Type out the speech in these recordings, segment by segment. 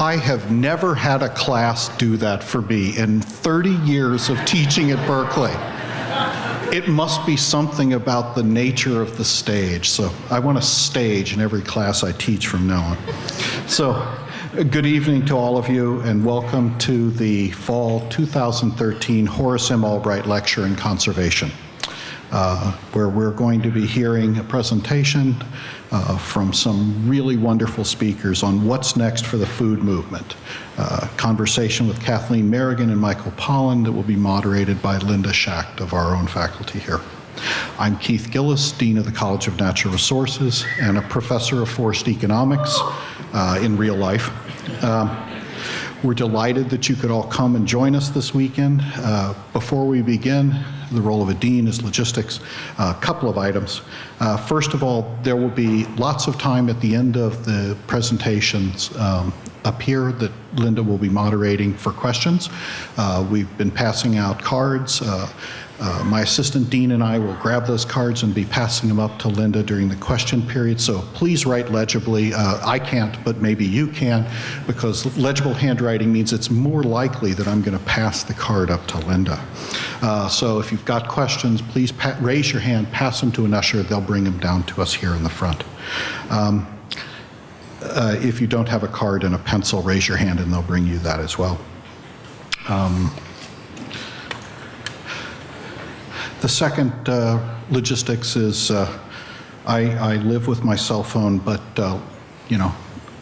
I have never had a class do that for me in 30 years of teaching at Berkeley. It must be something about the nature of the stage. So I want a stage in every class I teach from now on. So good evening to all of you, and welcome to the Fall 2013 Horace M. Albright Lecture in Conservation, where we're going to be hearing a presentation from some really wonderful speakers on what's next for the food movement. Conversation with Kathleen Merrigan and Michael Pollan that will be moderated by Linda Schacht of our own faculty here. I'm Keith Gillis, Dean of the College of Natural Resources and a professor of forest economics in real life. We're delighted that you could all come and join us this weekend. Before we begin, the role of a dean is logistics. A couple of items. First of all, there will be lots of time at the end of the presentations up here that Linda will be moderating for questions. We've been passing out cards. My assistant dean and I will grab those cards and be passing them up to Linda during the question period. So please write legibly. I can't, but maybe you can, because legible handwriting means it's more likely that I'm going to pass the card up to Linda. So if you've got questions, please raise your hand, pass them to an usher. They'll bring them down to us here in the front. If you don't have a card and a pencil, raise your hand and they'll bring you that as well. The second logistics is I live with my cell phone, but you know,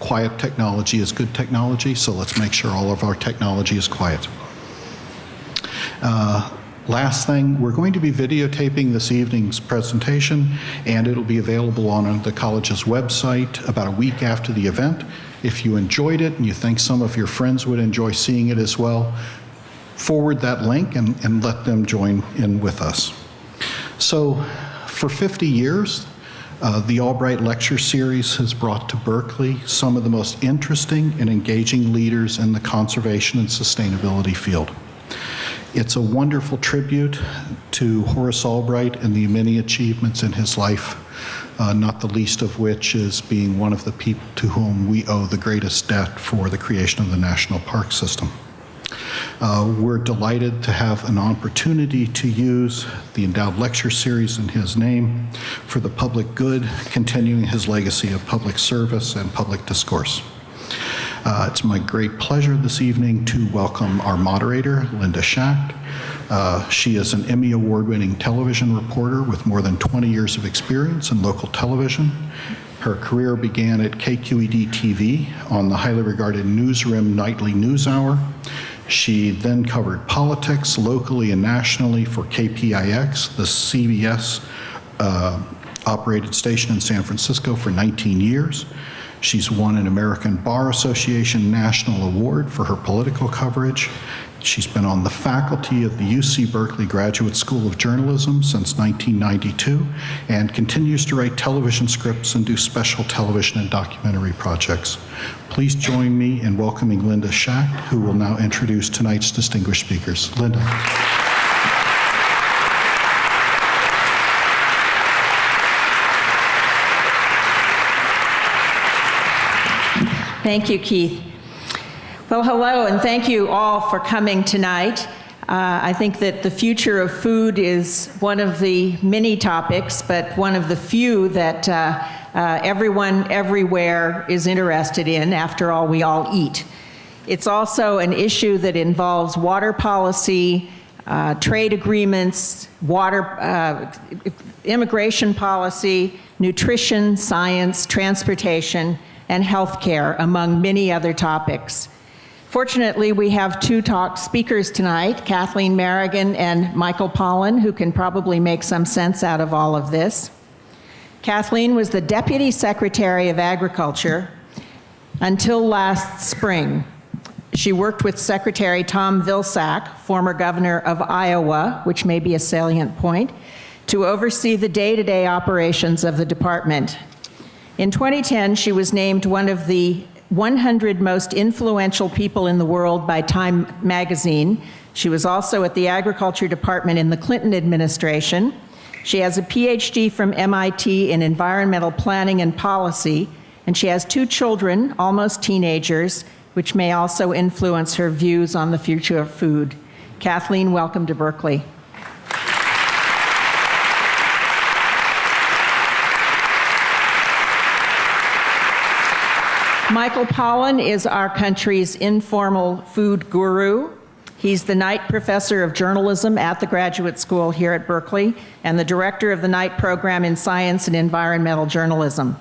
quiet technology is good technology, so let's make sure all of our technology is quiet. Last thing, we're going to be videotaping this evening's presentation, and it'll be available on the college's website about a week after the event. If you enjoyed it and you think some of your friends would enjoy seeing it as well, forward that link and let them join in with us. So for 50 years, the Albright Lecture Series has brought to Berkeley some of the most interesting and engaging leaders in the conservation and sustainability field. It's a wonderful tribute to Horace Albright and the many achievements in his life, not the least of which is being one of the people to whom we owe the greatest debt for the creation of the national park system. We're delighted to have an opportunity to use the Endowed Lecture Series in his name for the public good, continuing his legacy of public service and public discourse. It's my great pleasure this evening to welcome our moderator, Linda Schacht. She is an Emmy Award-winning television reporter with more than 20 years of experience in local television. Her career began at KQED TV on the highly regarded Newsroom Nightly News Hour. She then covered politics locally and nationally for KPIX, the CBS operated station in San Francisco, for 19 years. She's won an American Bar Association National Award for her political coverage. She's been on the faculty of the UC Berkeley Graduate School of Journalism since 1992 and continues to write television scripts and do special television and documentary projects. Please join me in welcoming Linda Schacht, who will now introduce tonight's distinguished speakers. Linda. Thank you, Keith. Well, hello, and thank you all for coming tonight. I think that the future of food is one of the many topics, but one of the few that everyone everywhere is interested in. After all, we all eat. It's also an issue that involves water policy, trade agreements, immigration policy, nutrition, science, transportation, and healthcare, among many other topics. Fortunately, we have two speakers tonight, Kathleen Merrigan and Michael Pollan, who can probably make some sense out of all of this. Kathleen was the Deputy Secretary of Agriculture until last spring. She worked with Secretary Tom Vilsack, former governor of Iowa, which may be a salient point, to oversee the day-to-day operations of the department. In 2010, she was named one of the 100 most influential people in the world by Time magazine. She was also at the Agriculture Department in the Clinton administration. She has a PhD from MIT in environmental planning and policy, and she has two children, almost teenagers, which may also influence her views on the future of food. Kathleen, welcome to Berkeley. Michael Pollan is our country's informal food guru. He's the Knight Professor of Journalism at the Graduate School here at Berkeley and the Director of the Knight Program in Science and Environmental Journalism.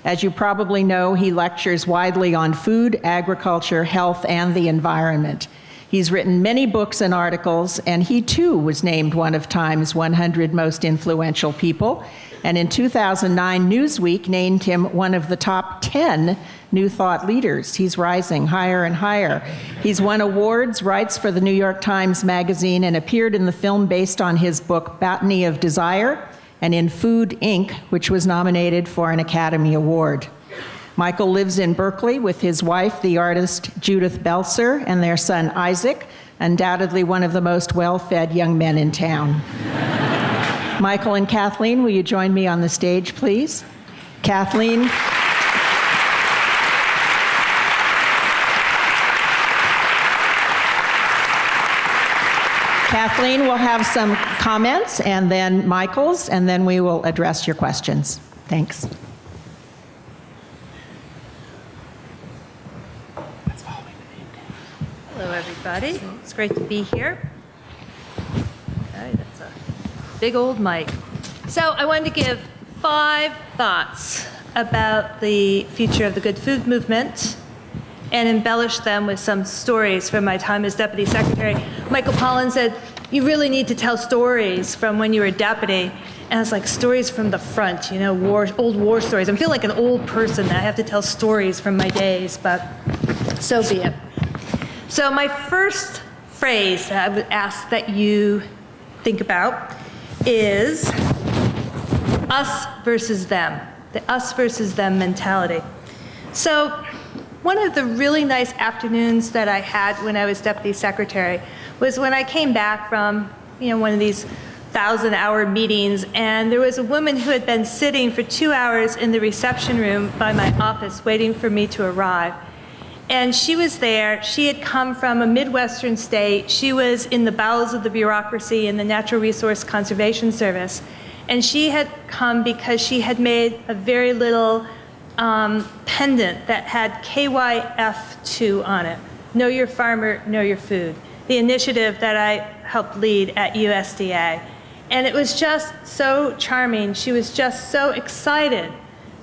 As you probably know, he lectures widely on food, agriculture, health, and the environment. He's written many books and articles, and he too was named one of Time's 100 most influential people. And in 2009, Newsweek named him one of the top 10 New Thought leaders. He's rising higher and higher. He's won awards, writes for the New York Times Magazine, and appeared in the film based on his book, Botany of Desire, and in Food, Inc., which was nominated for an Academy Award. Michael lives in Berkeley with his wife, the artist Judith Belser, and their son Isaac, undoubtedly one of the most well-fed young men in town. Michael and Kathleen, will you join me on the stage, please? Kathleen. Kathleen will have some comments, and then Michael's, and then we will address your questions. Thanks. Hello, everybody. It's great to be here. Okay, that's a big old mic. So I wanted to give 5 thoughts about the future of the good food movement and embellish them with some stories from my time as deputy secretary. Michael Pollan said, you really need to tell stories from when you were deputy. And it's like stories from the front, you know, old war stories. I feel like an old person. I have to tell stories from my days, but so be it. So my first phrase that I would ask that you think about is us versus them, the us versus them mentality. So one of the really nice afternoons that I had when I was deputy secretary was when I came back from, one of these 1,000-hour meetings, and there was a woman who had been sitting for 2 hours in the reception room by my office waiting for me to arrive. And she was there. She had come from a Midwestern state. She was in the bowels of the bureaucracy in the Natural Resource Conservation Service. And she had come because she had made a very little pendant that had KYF2 on it. Know your farmer, know your food. The initiative that I helped lead at USDA. And it was just so charming. She was just so excited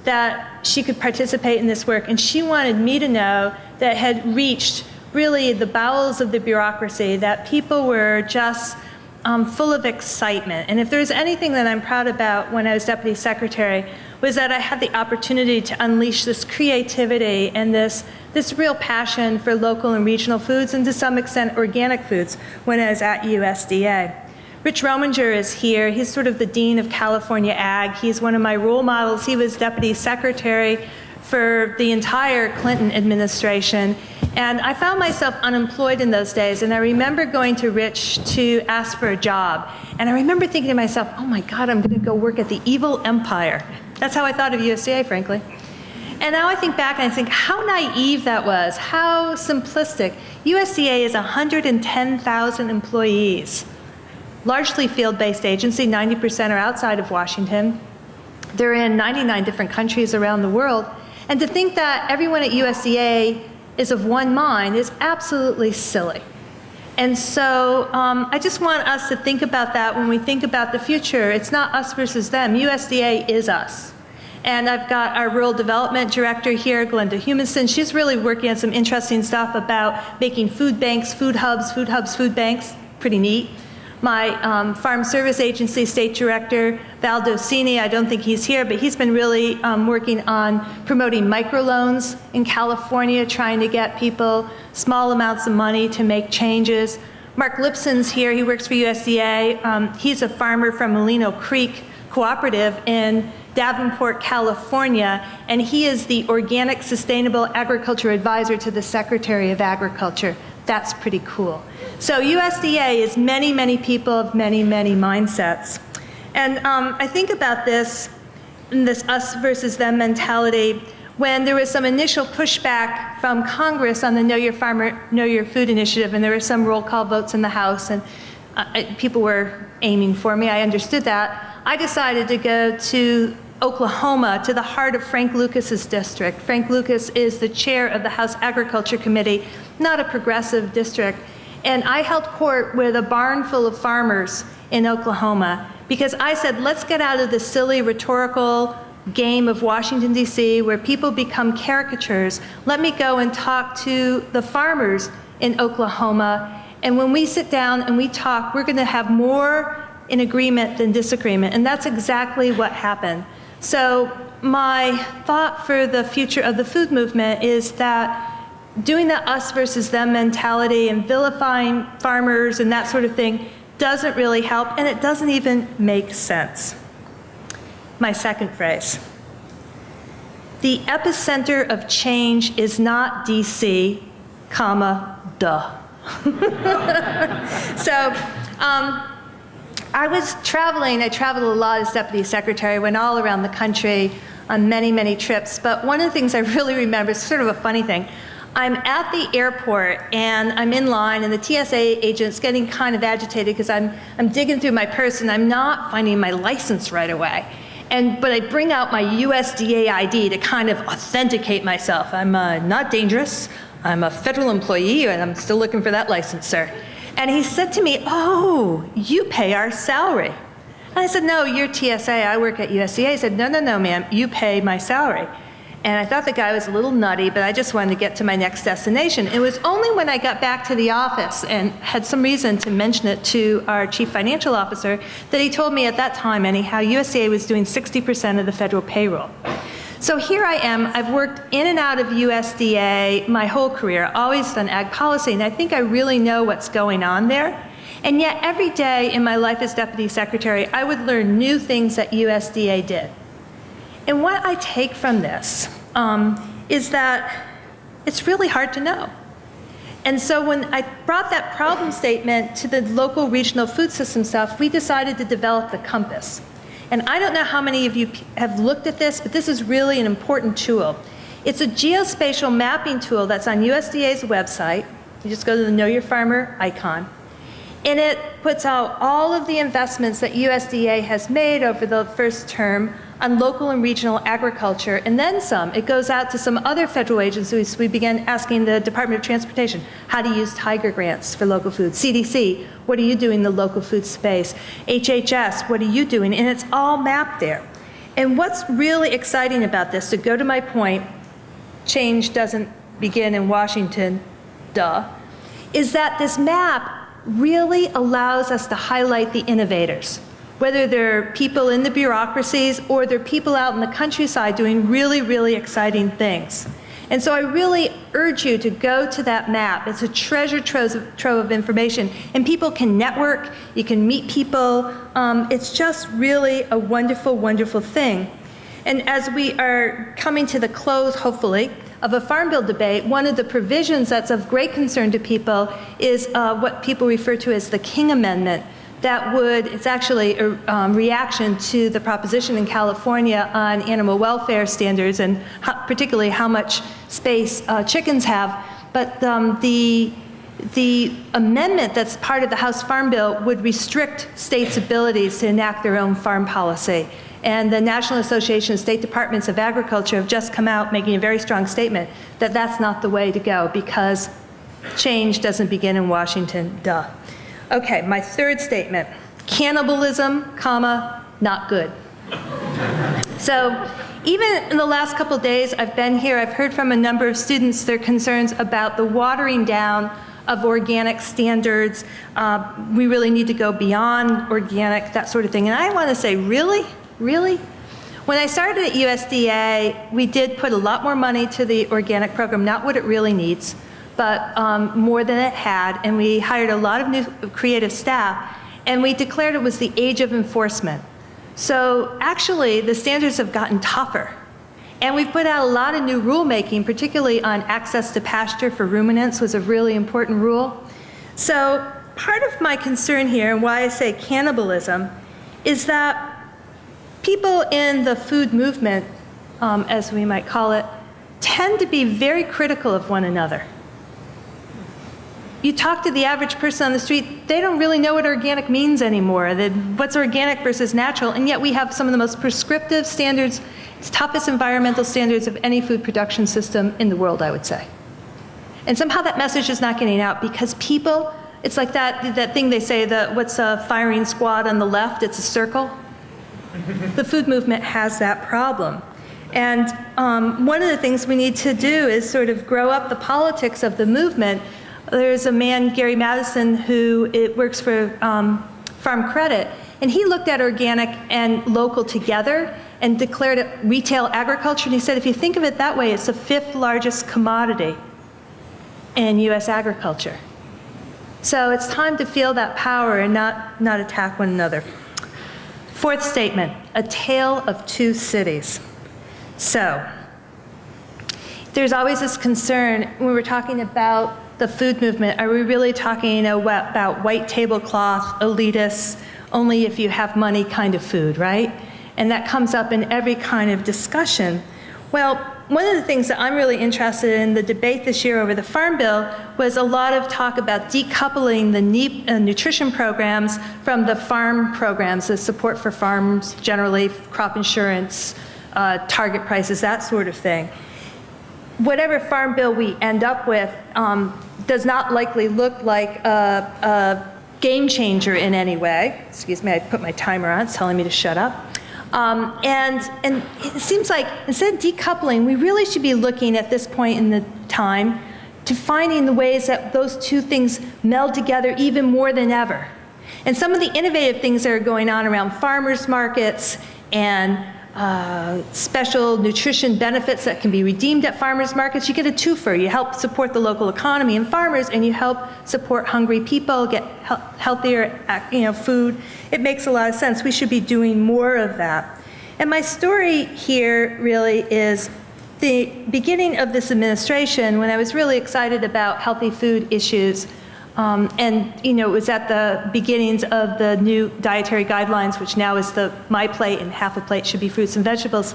that she could participate in this work. And she wanted me to know that it had reached really the bowels of the bureaucracy, that people were just full of excitement. And if there's anything that I'm proud about when I was deputy secretary, was that I had the opportunity to unleash this creativity and this real passion for local and regional foods, and to some extent organic foods, when I was at USDA. Rich Rominger is here. He's sort of the Dean of California Ag. He's one of my role models. He was deputy secretary for the entire Clinton administration. And I found myself unemployed in those days, and I remember going to Rich to ask for a job. And I remember thinking to myself, oh my God, I'm gonna go work at the evil empire. That's how I thought of USDA, frankly. And now I think back and I think how naive that was, how simplistic. USDA is 110,000 employees, largely field-based agency, 90% are outside of Washington. They're in 99 different countries around the world. And to think that everyone at USDA is of one mind is absolutely silly. And so I just want us to think about that when we think about the future. It's not us versus them. USDA is us. And I've got our rural development director here, Glenda Humiston. She's really working on some interesting stuff about making food banks, food hubs, food banks. Pretty neat. My Farm Service Agency State Director, Val Docini, I don't think he's here, but he's been really working on promoting microloans in California, trying to get people small amounts of money to make changes. Mark Lipson's here. He works for USDA. He's a farmer from Molino Creek Cooperative in Davenport, California, and he is the Organic Sustainable Agriculture Advisor to the Secretary of Agriculture. That's pretty cool. So USDA is many, many people of many, many mindsets. And I think about this us versus them mentality. when there was some initial pushback from Congress on the Know Your Farmer, Know Your Food initiative, and there were some roll call votes in the House, and people were aiming for me. I understood that. I decided to go to Oklahoma, to the heart of Frank Lucas's district. Frank Lucas is the chair of the House Agriculture Committee, not a progressive district. And I held court with a barn full of farmers in Oklahoma because I said, let's get out of the silly rhetorical game of Washington, D.C., where people become caricatures. Let me go and talk to the farmers in Oklahoma. And when we sit down and we talk, we're going to have more in agreement than disagreement. And that's exactly what happened. So my thought for the future of the food movement is that doing the us versus them mentality and vilifying farmers and that sort of thing doesn't really help, and it doesn't even make sense. My second phrase. The epicenter of change is not DC, comma, duh. So, I was traveling. I traveled a lot as deputy secretary, went all around the country on many, many trips. But one of the things I really remember is sort of a funny thing. I'm at the airport and I'm in line, and the TSA agent's getting kind of agitated because I'm digging through my purse and I'm not finding my license right away. But I bring out my USDA ID to kind of authenticate myself. I'm not dangerous. I'm a federal employee, and I'm still looking for that license, sir. And he said to me, oh, you pay our salary. And I said, no, you're TSA, I work at USDA. He said, no, ma'am, you pay my salary. And I thought the guy was a little nutty, but I just wanted to get to my next destination. It was only when I got back to the office and had some reason to mention it to our chief financial officer that he told me at that time, anyhow, USDA was doing 60% of the federal payroll. So here I am. I've worked in and out of USDA my whole career, always done ag policy, and I think I really know what's going on there. And yet every day in my life as deputy secretary, I would learn new things that USDA did. And what I take from this is that it's really hard to know. And so when I brought that problem statement to the local regional food system stuff, we decided to develop the compass. And I don't know how many of you have looked at this, but this is really an important tool. It's a geospatial mapping tool that's on USDA's website. You just go to the Know Your Farmer icon. And it puts out all of the investments that USDA has made over the first term on local and regional agriculture, and then some. It goes out to some other federal agencies. We began asking the Department of Transportation how to use Tiger grants for local food. CDC, what are you doing in the local food space? HHS, what are you doing? And it's all mapped there. And what's really exciting about this, to go to my point, change doesn't begin in Washington, duh, is that this map really allows us to highlight the innovators, whether they're people in the bureaucracies or they're people out in the countryside doing really, really exciting things. And so I really urge you to go to that map. It's a treasure trove of information, and people can network, you can meet people. It's just really a wonderful, wonderful thing. And as we are coming to the close, hopefully, of a Farm Bill debate, one of the provisions that's of great concern to people is what people refer to as the King Amendment. It's actually a reaction to the proposition in California on animal welfare standards and particularly how much space chickens have. But the amendment that's part of the House Farm Bill would restrict states' abilities to enact their own farm policy. And the National Association of State Departments of Agriculture have just come out making a very strong statement that that's not the way to go because change doesn't begin in Washington, duh. Okay, my third statement, cannibalism, comma, not good. So even in the last couple of days I've been here, I've heard from a number of students their concerns about the watering down of organic standards. We really need to go beyond organic, that sort of thing. And I want to say, really? Really? When I started at USDA, we did put a lot more money to the organic program, not what it really needs, but more than it had, and we hired a lot of new creative staff, and we declared it was the age of enforcement. So actually, the standards have gotten tougher. And we've put out a lot of new rulemaking, particularly on access to pasture for ruminants was a really important rule. So part of my concern here, and why I say cannibalism, is that people in the food movement, as we might call it, tend to be very critical of one another. You talk to the average person on the street, they don't really know what organic means anymore, what's organic versus natural, and yet we have some of the most prescriptive standards, toughest environmental standards of any food production system in the world, I would say. And somehow that message is not getting out because people, it's like that thing they say, what's a firing squad on the left? It's a circle. The food movement has that problem. And one of the things we need to do is sort of grow up the politics of the movement. There's a man, Gary Madison, who works for Farm Credit, and he looked at organic and local together and declared it retail agriculture. And he said, if you think of it that way, it's the 5th largest commodity in US agriculture. So it's time to feel that power and not attack one another. 4th statement, a tale of 2 cities. So there's always this concern when we're talking about the food movement. Are we really talking about white tablecloth, elitists, only if you have money kind of food, right? And that comes up in every kind of discussion. Well, one of the things that I'm really interested in the debate this year over the Farm Bill was a lot of talk about decoupling the nutrition programs from the farm programs, the support for farms generally, crop insurance, target prices, that sort of thing. Whatever Farm Bill we end up with does not likely look like a game changer in any way. Excuse me, I put my timer on, it's telling me to shut up. And it seems like instead of decoupling, we really should be looking at this point in the time to finding the ways that those 2 things meld together even more than ever. And some of the innovative things that are going on around farmers markets and special nutrition benefits that can be redeemed at farmers markets, you get a twofer. You help support the local economy and farmers, and you help support hungry people, get healthier food. It makes a lot of sense. We should be doing more of that. And my story here really is the beginning of this administration when I was really excited about healthy food issues. And it was at the beginnings of the new dietary guidelines, which now is my plate and half a plate should be fruits and vegetables.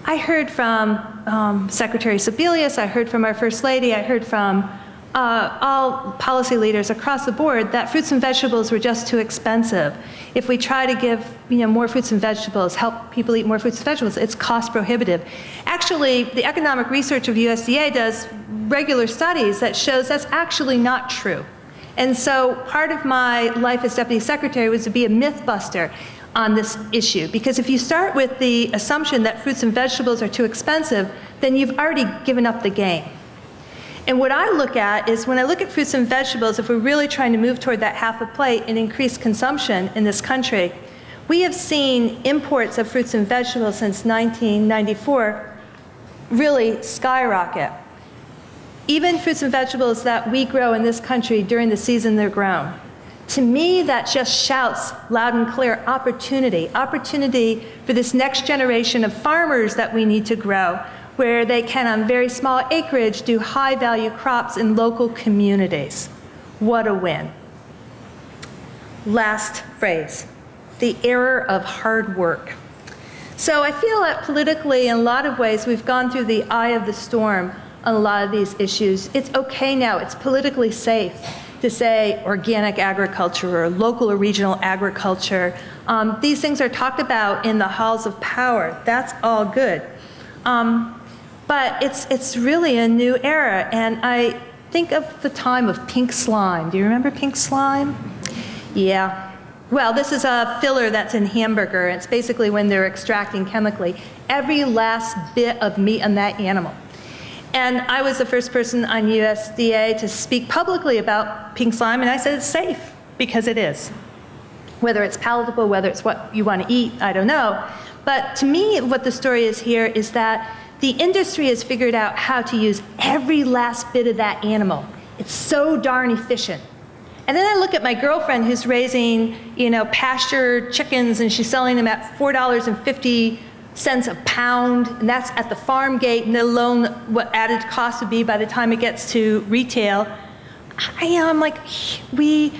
I heard from Secretary Sebelius, I heard from our First Lady, I heard from all policy leaders across the board that fruits and vegetables were just too expensive. If we try to give more fruits and vegetables, help people eat more fruits and vegetables, it's cost prohibitive. Actually, the economic research of USDA does regular studies that shows that's actually not true. And so part of my life as Deputy Secretary was to be a myth buster on this issue. Because if you start with the assumption that fruits and vegetables are too expensive, then you've already given up the game. And what I look at is when I look at fruits and vegetables, if we're really trying to move toward that half a plate and increase consumption in this country, we have seen imports of fruits and vegetables since 1994 really skyrocket. Even fruits and vegetables that we grow in this country during the season they're grown. To me, that just shouts loud and clear opportunity for this next generation of farmers that we need to grow, where they can, on very small acreage, do high-value crops in local communities. What a win. Last phrase, the error of hard work. So I feel that politically, in a lot of ways, we've gone through the eye of the storm on a lot of these issues. It's okay now, it's politically safe to say organic agriculture or local or regional agriculture. These things are talked about in the halls of power. That's all good. But it's really a new era, and I think of the time of pink slime. Do you remember pink slime? Yeah. Well, this is a filler that's in hamburger. It's basically when they're extracting chemically every last bit of meat on that animal. And I was the first person on USDA to speak publicly about pink slime, and I said it's safe, because it is. Whether it's palatable, whether it's what you want to eat, I don't know. But to me, what the story is here is that the industry has figured out how to use every last bit of that animal. It's so darn efficient. And then I look at my girlfriend who's raising, pasture chickens, and she's selling them at $4.50 a pound, and that's at the farm gate, and alone what added cost would be by the time it gets to retail. I'm like, we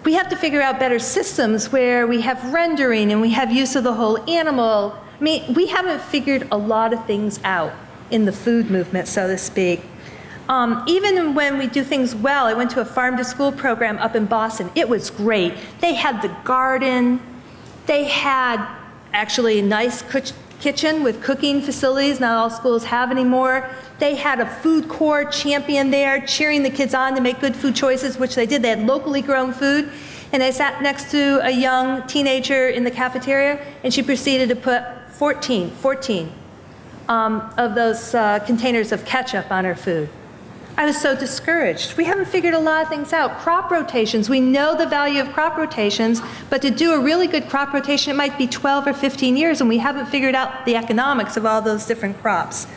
have to figure out better systems where we have rendering and we have use of the whole animal. I mean, we haven't figured a lot of things out. in the food movement, so to speak. Even when we do things well, I went to a farm to school program up in Boston. It was great. They had the garden. They had actually a nice kitchen with cooking facilities. Not all schools have anymore. They had a food court champion there cheering the kids on to make good food choices, which they did. They had locally grown food. And I sat next to a young teenager in the cafeteria, and she proceeded to put 14 of those containers of ketchup on her food. I was so discouraged. We haven't figured a lot of things out. Crop rotations, we know the value of crop rotations, but to do a really good crop rotation, it might be 12 or 15 years, and we haven't figured out the economics of all those different crops.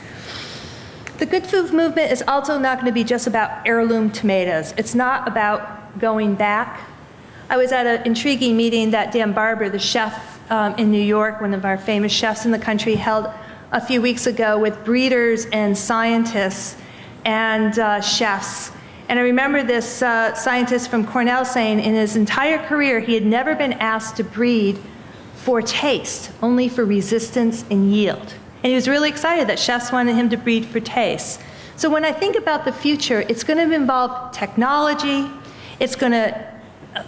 The good food movement is also not going to be just about heirloom tomatoes. It's not about going back. I was at an intriguing meeting that Dan Barber, the chef in New York, one of our famous chefs in the country, held a few weeks ago with breeders and scientists and chefs. And I remember this scientist from Cornell saying in his entire career he had never been asked to breed for taste, only for resistance and yield. And he was really excited that chefs wanted him to breed for taste. So when I think about the future, it's going to involve technology, it's going to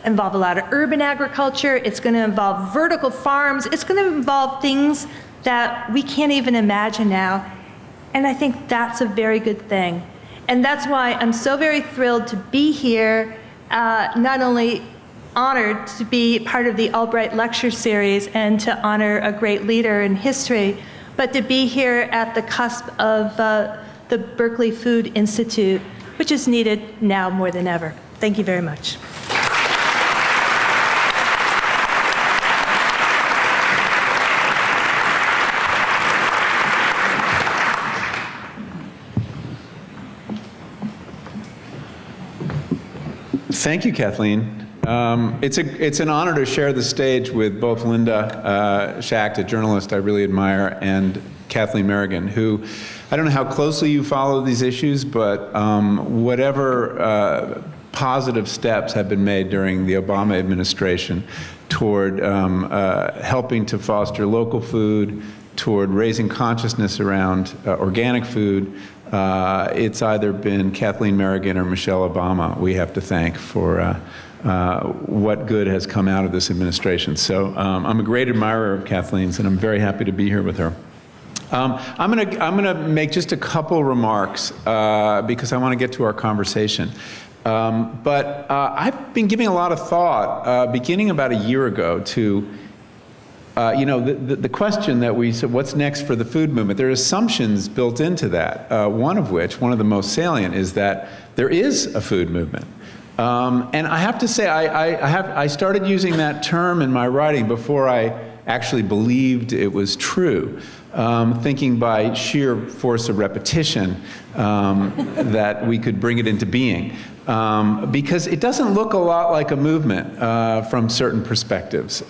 involve a lot of urban agriculture, it's going to involve vertical farms, it's going to involve things that we can't even imagine now. And I think that's a very good thing. And that's why I'm so very thrilled to be here, not only honored to be part of the Albright lecture series and to honor a great leader in history, but to be here at the cusp of the Berkeley Food Institute, which is needed now more than ever. Thank you very much. Thank you, Kathleen. It's an honor to share the stage with both Linda Schacht, a journalist I really admire, and Kathleen Merrigan, who, I don't know how closely you follow these issues, but whatever positive steps have been made during the Obama administration toward helping to foster local food, toward raising consciousness around organic food, it's either been Kathleen Merrigan or Michelle Obama we have to thank for what good has come out of this administration. So I'm a great admirer of Kathleen's, and I'm very happy to be here with her. I'm gonna make just a couple remarks because I want to get to our conversation. But I've been giving a lot of thought, beginning about a year ago, to the question that we said, what's next for the food movement? There are assumptions built into that, one of the most salient, is that there is a food movement. And I have to say, I started using that term in my writing before I actually believed it was true, thinking by sheer force of repetition that we could bring it into being. Because it doesn't look a lot like a movement from certain perspectives.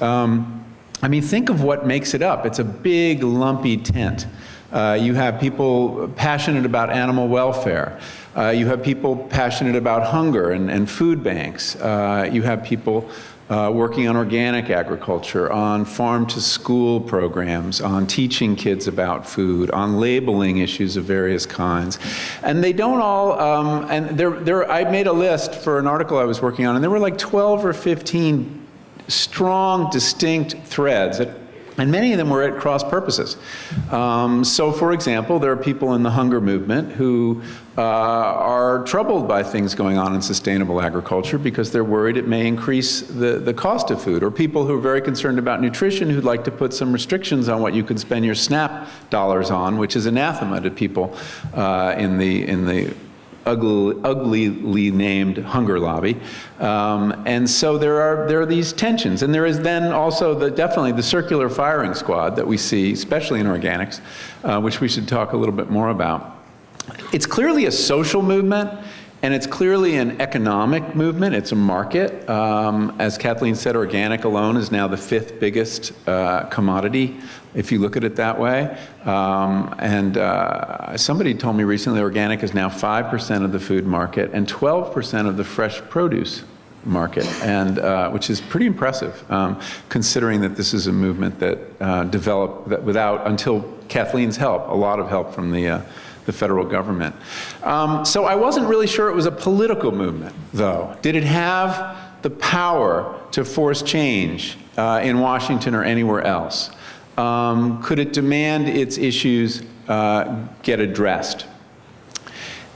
I mean, think of what makes it up. It's a big, lumpy tent. You have people passionate about animal welfare. You have people passionate about hunger and food banks. You have people working on organic agriculture, on farm-to-school programs, on teaching kids about food, on labeling issues of various kinds. And they don't all, I made a list for an article I was working on, and there were like 12 or 15 strong, distinct threads, and many of them were at cross purposes. So, for example, there are people in the hunger movement who are troubled by things going on in sustainable agriculture because they're worried it may increase the cost of food, or people who are very concerned about nutrition who'd like to put some restrictions on what you could spend your SNAP dollars on, which is anathema to people in the uglily named hunger lobby. And so there are these tensions. And there is then also definitely the circular firing squad that we see, especially in organics, which we should talk a little bit more about. It's clearly a social movement, and it's clearly an economic movement. It's a market. As Kathleen said, organic alone is now the 5th biggest commodity, if you look at it that way. Somebody told me recently organic is now 5% of the food market and 12% of the fresh produce market, and which is pretty impressive, considering that this is a movement that developed until Kathleen's help, a lot of help from the federal government. So I wasn't really sure it was a political movement, though. Did it have the power to force change in Washington or anywhere else? Could it demand its issues get addressed?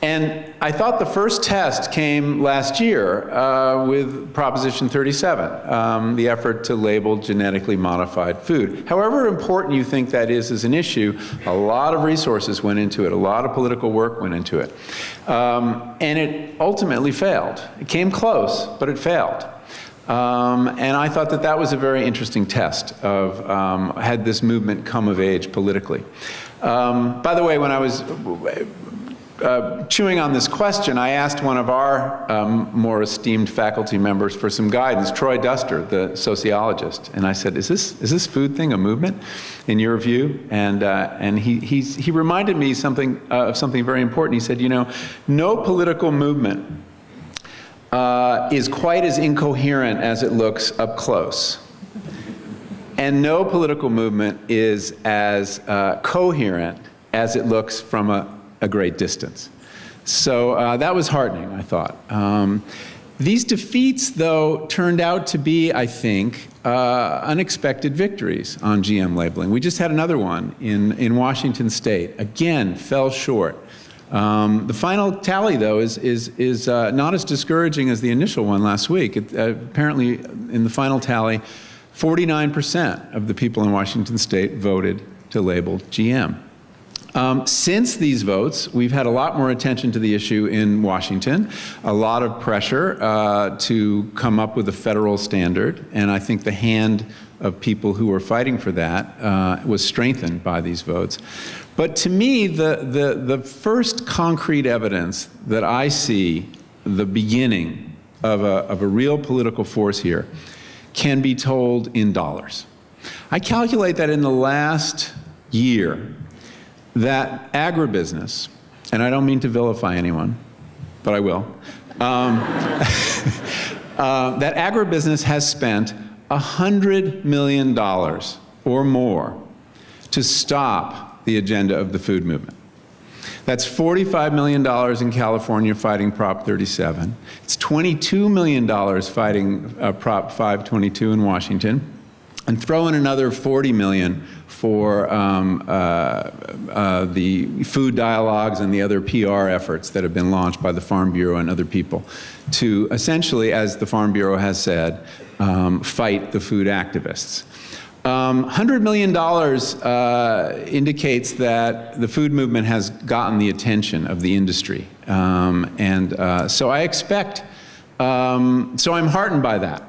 And I thought the first test came last year with Proposition 37, the effort to label genetically modified food. However important you think that is as an issue, a lot of resources went into it, a lot of political work went into it. And it ultimately failed. It came close, but it failed. And I thought that that was a very interesting test of had this movement come of age politically. By the way, when I was chewing on this question, I asked one of our more esteemed faculty members for some guidance, Troy Duster, the sociologist, and I said, "Is this food thing a movement, in your view?" And he reminded me of something very important. He said, "You know, no political movement is quite as incoherent as it looks up close, and no political movement is as coherent as it looks from a great distance." So that was heartening, I thought. These defeats, though, turned out to be, I think, unexpected victories on GM labeling. We just had another one in Washington State. Again, fell short. The final tally, though, is not as discouraging as the initial one last week. Apparently, in the final tally, 49% of the people in Washington State voted to label GM. Since these votes, we've had a lot more attention to the issue in Washington, a lot of pressure to come up with a federal standard, and I think the hand of people who were fighting for that was strengthened by these votes. But to me, the first concrete evidence that I see the beginning of a real political force here can be told in dollars. I calculate that in the last year, that agribusiness, and I don't mean to vilify anyone, but I will, that agribusiness has spent $100 million or more to stop the agenda of the food movement. That's $45 million in California fighting Prop 37. It's $22 million fighting Prop 522 in Washington, and throw in another $40 million for the food dialogues and the other PR efforts that have been launched by the Farm Bureau and other people to essentially, as the Farm Bureau has said, fight the food activists. $100 million indicates that the food movement has gotten the attention of the industry. So I expect, so I'm heartened by that,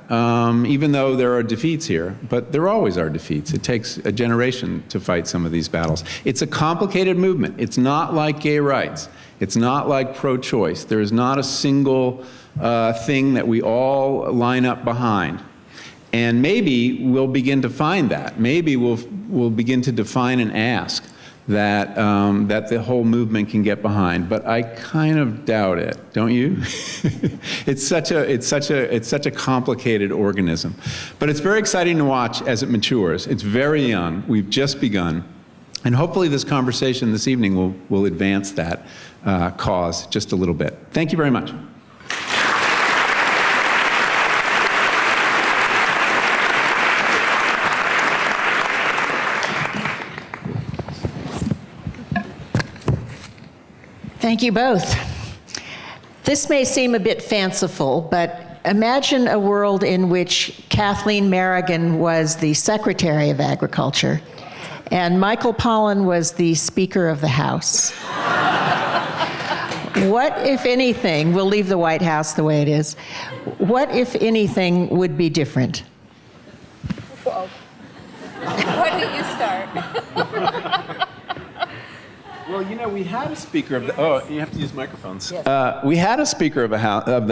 even though there are defeats here, but there always are defeats. It takes a generation to fight some of these battles. It's a complicated movement. It's not like gay rights. It's not like pro-choice. There is not a single thing that we all line up behind. And maybe we'll begin to find that. Maybe we'll begin to define and ask that that the whole movement can get behind. But I kind of doubt it, don't you? It's such a complicated organism. But it's very exciting to watch as it matures. It's very young. We've just begun. And hopefully this conversation this evening will advance that cause just a little bit. Thank you very much. Thank you both. This may seem a bit fanciful, but imagine a world in which Kathleen Merrigan was the Secretary of Agriculture and Michael Pollan was the Speaker of the House. What, if anything, we'll leave the White House the way it is, what, if anything, would be different? Whoa. Why don't you start? Well, you know, we had a Speaker of the, oh, you have to use microphones. Yes. We had a Speaker of the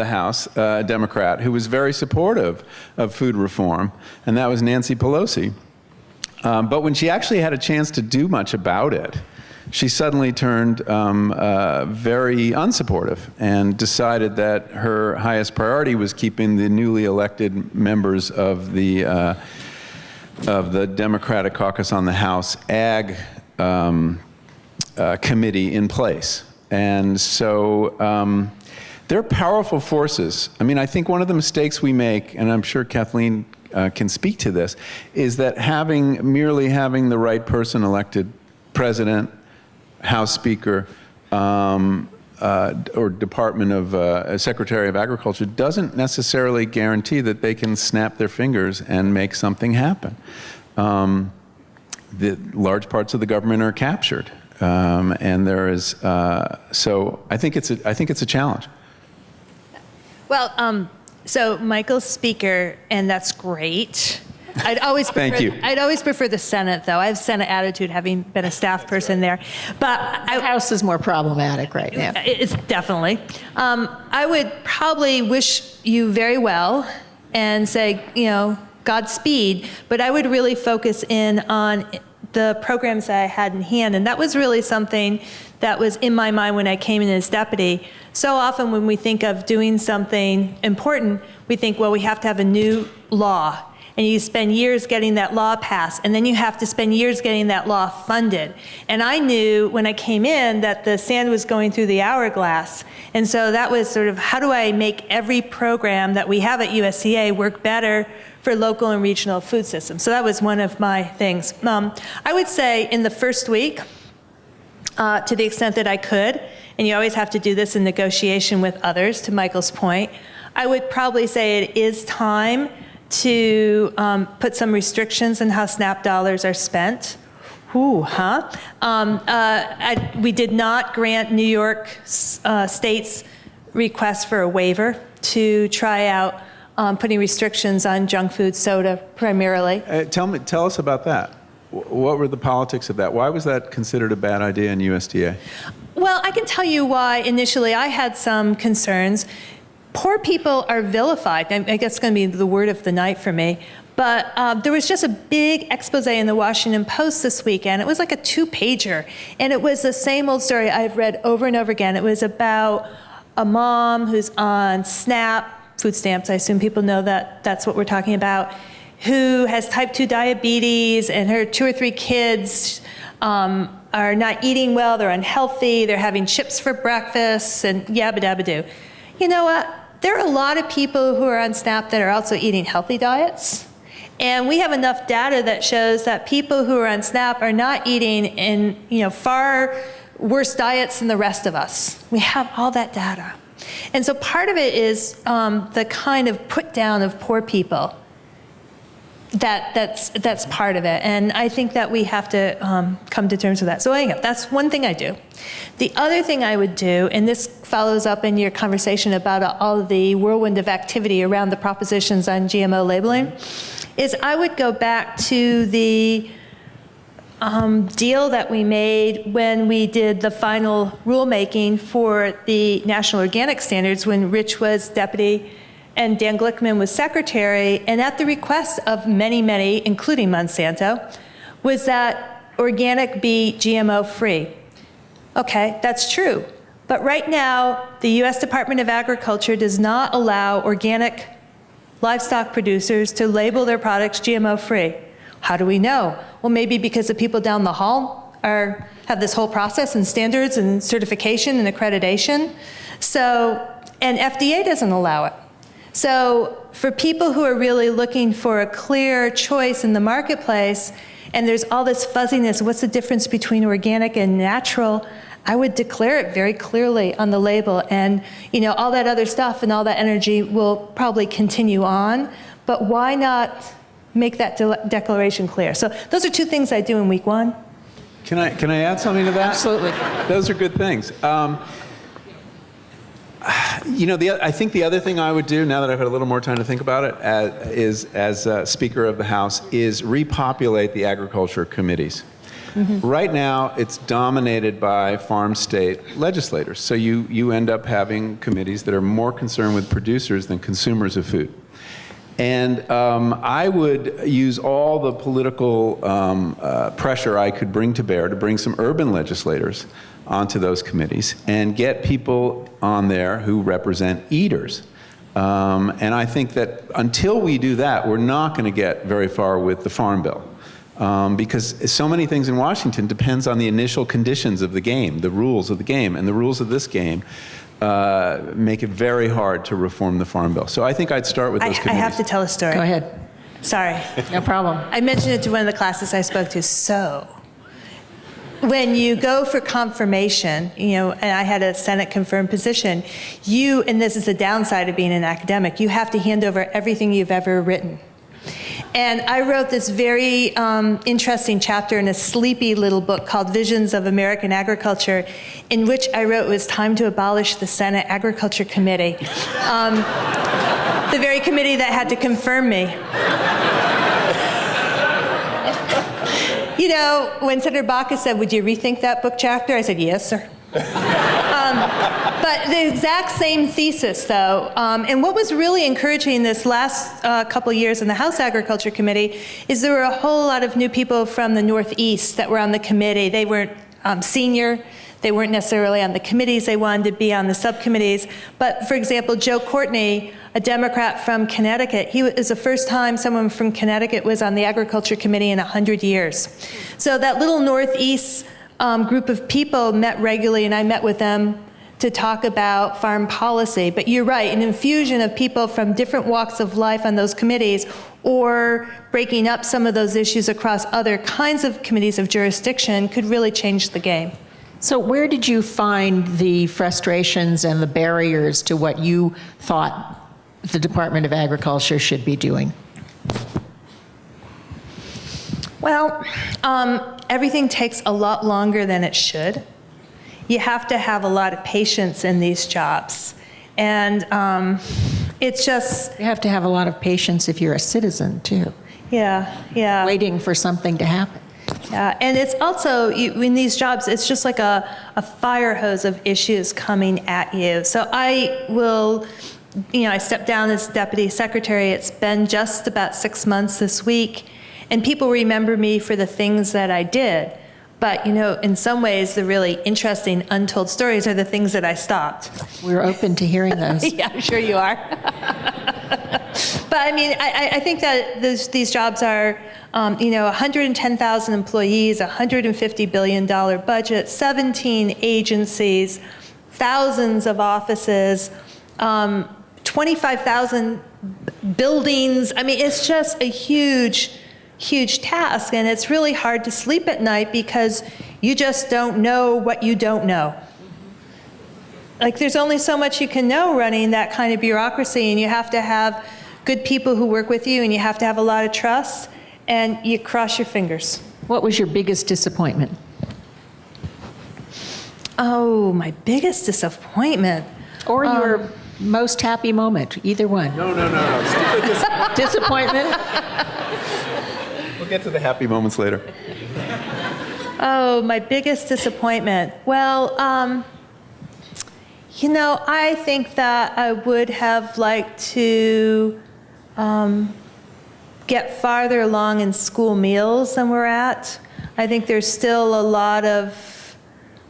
House, a Democrat, who was very supportive of food reform, and that was Nancy Pelosi. But when she actually had a chance to do much about it, she suddenly turned very unsupportive and decided that her highest priority was keeping the newly elected members of the Democratic caucus on the House Ag committee in place. And so they're powerful forces. I mean, I think one of the mistakes we make, and I'm sure Kathleen can speak to this, is that merely having the right person elected president, House Speaker, or Department of Secretary of Agriculture doesn't necessarily guarantee that they can snap their fingers and make something happen. The large parts of the government are captured, and there is. So I think it's a challenge. Well, so Michael's speaker, and that's great. I'd always prefer, Thank you. I'd always prefer the Senate, though. I have Senate attitude, having been a staff person there. But The House is more problematic right now. it's definitely. I would probably wish you very well and say, Godspeed. But I would really focus in on the programs that I had in hand, and that was really something that was in my mind when I came in as deputy. So often when we think of doing something important, we think, well, we have to have a new law. And you spend years getting that law passed, and then you have to spend years getting that law funded. And I knew when I came in that the sand was going through the hourglass. And so that was sort of, how do I make every program that we have at USDA work better for local and regional food systems? So that was one of my things. I would say in the first week, to the extent that I could, and you always have to do this in negotiation with others, to Michael's point, I would probably say it is time to put some restrictions on how SNAP dollars are spent. We did not grant New York State's request for a waiver to try out putting restrictions on junk food, soda primarily. Tell us about that. What were the politics of that? Why was that considered a bad idea in USDA? Well, I can tell you why initially I had some concerns. Poor people are vilified. I guess it's going to be the word of the night for me. But there was just a big expose in the Washington Post this weekend. It was like a 2-pager. And it was the same old story I've read over and over again. It was about a mom who's on SNAP, food stamps, I assume people know that that's what we're talking about, who has type 2 diabetes, and her 2 or 3 kids are not eating well, they're unhealthy, they're having chips for breakfast, and yabba dabba do. You know what? There are a lot of people who are on SNAP that are also eating healthy diets. And we have enough data that shows that people who are on SNAP are not eating in far worse diets than the rest of us. We have all that data. And so part of it is the kind of put down of poor people. That's part of it. And I think that we have to come to terms with that. So anyhow, that's one thing I do. The other thing I would do, and this follows up in your conversation about all of the whirlwind of activity around the propositions on GMO labeling, is I would go back to the deal that we made when we did the final rulemaking for the National Organic Standards when Rich was deputy and Dan Glickman was secretary, and at the request of many, many, including Monsanto, was that organic be GMO free. Okay, that's true. But right now, the US Department of Agriculture does not allow organic livestock producers to label their products GMO free. How do we know? Well, maybe because the people down the hall have this whole process and standards and certification and accreditation. So, and FDA doesn't allow it. So for people who are really looking for a clear choice in the marketplace, and there's all this fuzziness, what's the difference between organic and natural? I would declare it very clearly on the label, and all that other stuff and all that energy will probably continue on, but why not make that declaration clear? So those are 2 things I do in week 1. Can I add something to that? Absolutely. Those are good things. I think the other thing I would do, now that I've had a little more time to think about it, as Speaker of the House, is repopulate the agriculture committees. Mm-hmm. Right now, it's dominated by farm-state legislators. So you end up having committees that are more concerned with producers than consumers of food. And I would use all the political pressure I could bring to bear to bring some urban legislators onto those committees and get people on there who represent eaters. And I think that until we do that, we're not going to get very far with the Farm Bill. Because so many things in Washington depends on the initial conditions of the game, the rules of the game, and the rules of this game make it very hard to reform the Farm Bill. So I think I'd start with those committees. I have to tell a story. Go ahead. Sorry. No problem. I mentioned it to one of the classes I spoke to. So, when you go for confirmation, and I had a Senate confirmed position, and this is the downside of being an academic, you have to hand over everything you've ever written. And I wrote this very interesting chapter in a sleepy little book called Visions of American Agriculture, in which I wrote it was time to abolish the Senate Agriculture Committee, the very committee that had to confirm me. When Senator Baca said, "Would you rethink that book chapter?" I said, "Yes, sir." But the exact same thesis, though. And what was really encouraging this last couple of years in the House Agriculture Committee is there were a whole lot of new people from the Northeast that were on the committee. They weren't senior. They weren't necessarily on the committees. They wanted to be on the subcommittees. But, for example, Joe Courtney, a Democrat from Connecticut, he was the first time someone from Connecticut was on the Agriculture Committee in 100 years. So that little Northeast group of people met regularly, and I met with them to talk about farm policy. But you're right, an infusion of people from different walks of life on those committees, or breaking up some of those issues across other kinds of committees of jurisdiction, could really change the game. So where did you find the frustrations and the barriers to what you thought the Department of Agriculture should be doing? Well, everything takes a lot longer than it should. You have to have a lot of patience in these jobs. And it's just... You have to have a lot of patience if you're a citizen, too. Yeah. Waiting for something to happen. Yeah, and it's also, in these jobs, it's just like a fire hose of issues coming at you. So I will, I stepped down as deputy secretary. It's been just about 6 months this week, and people remember me for the things that I did. But, in some ways, the really interesting untold stories are the things that I stopped. We're open to hearing those. Yeah, I'm sure you are. But I think that these jobs are, 110,000 employees, $150 billion budget, 17 agencies, thousands of offices, 25,000 buildings. It's just a huge task, and it's really hard to sleep at night because you just don't know what you don't know. Like, there's only so much you can know running that kind of bureaucracy, and you have to have good people who work with you, and you have to have a lot of trust, and you cross your fingers. What was your biggest disappointment? Oh, my biggest disappointment. Or your most happy moment, either one. No. Disappointment? We'll get to the happy moments later. Oh, my biggest disappointment. Well, I think that I would have liked to get farther along in school meals than we're at. I think there's still a lot of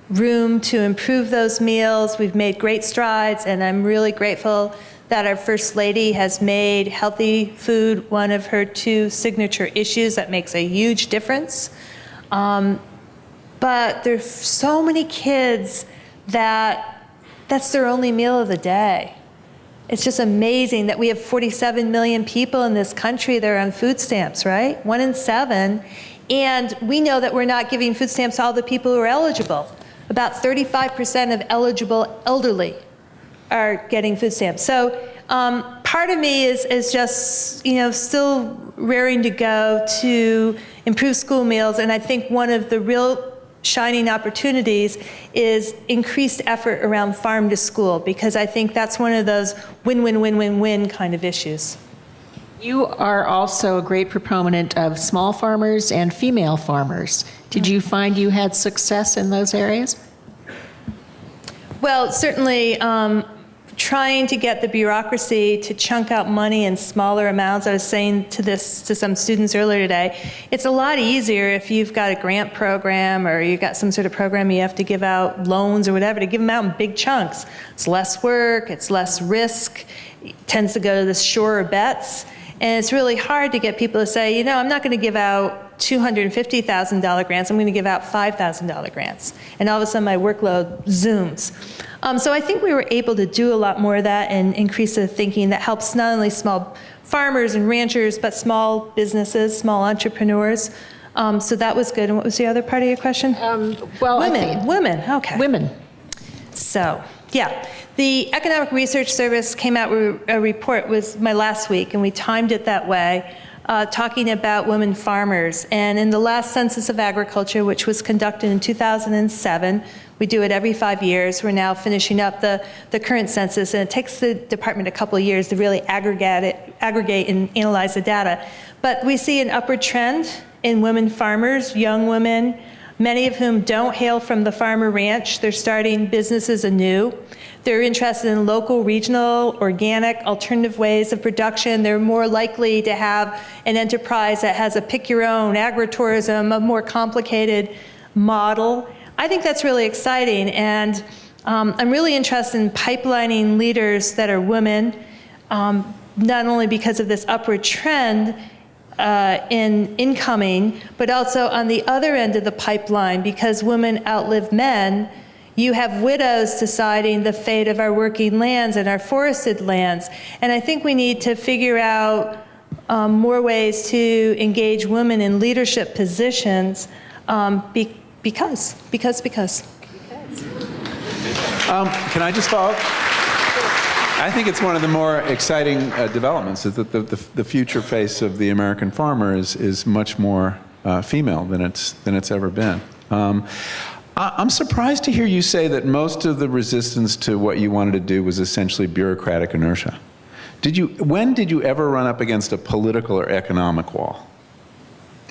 room to improve those meals. We've made great strides, and I'm really grateful that our First Lady has made healthy food one of her 2 signature issues. That makes a huge difference. But there's so many kids that's their only meal of the day. It's just amazing that we have 47 million people in this country that are on food stamps, right? 1 in 7. And we know that we're not giving food stamps to all the people who are eligible. About 35% of eligible elderly are getting food stamps. So part of me is just, still raring to go to improve school meals. And I think one of the real shining opportunities is increased effort around farm to school, because I think that's one of those win-win-win-win-win kind of issues. You are also a great proponent of small farmers and female farmers. Did you find you had success in those areas? Well, certainly trying to get the bureaucracy to chunk out money in smaller amounts. I was saying to some students earlier today, it's a lot easier if you've got a grant program or you've got some sort of program you have to give out loans or whatever, to give them out in big chunks. It's less work, it's less risk, it tends to go to the surer bets. And it's really hard to get people to say, I'm not going to give out $250,000 grants, I'm going to give out $5,000 grants. And all of a sudden my workload zooms. So I think we were able to do a lot more of that and increase the thinking that helps not only small farmers and ranchers, but small businesses, small entrepreneurs. So that was good. And what was the other part of your question? Women, okay. Women. So, yeah. The Economic Research Service came out with a report, was my last week, and we timed it that way, talking about women farmers. And in the last Census of Agriculture, which was conducted in 2007, we do it every 5 years. We're now finishing up the current census, and it takes the department a couple of years to really aggregate and analyze the data. But we see an upward trend in women farmers, young women, many of whom don't hail from the farm or ranch. They're starting businesses anew. They're interested in local, regional, organic, alternative ways of production. They're more likely to have an enterprise that has a pick-your-own agritourism, a more complicated model. I think that's really exciting, and I'm really interested in pipelining leaders that are women, not only because of this upward trend in incoming, but also on the other end of the pipeline, because women outlive men. You have widows deciding the fate of our working lands and our forested lands. And I think we need to figure out more ways to engage women in leadership positions because. Can I just follow up? I think it's one of the more exciting developments, is that the future face of the American farmer is much more female than it's ever been. I'm surprised to hear you say that most of the resistance to what you wanted to do was essentially bureaucratic inertia. When did you ever run up against a political or economic wall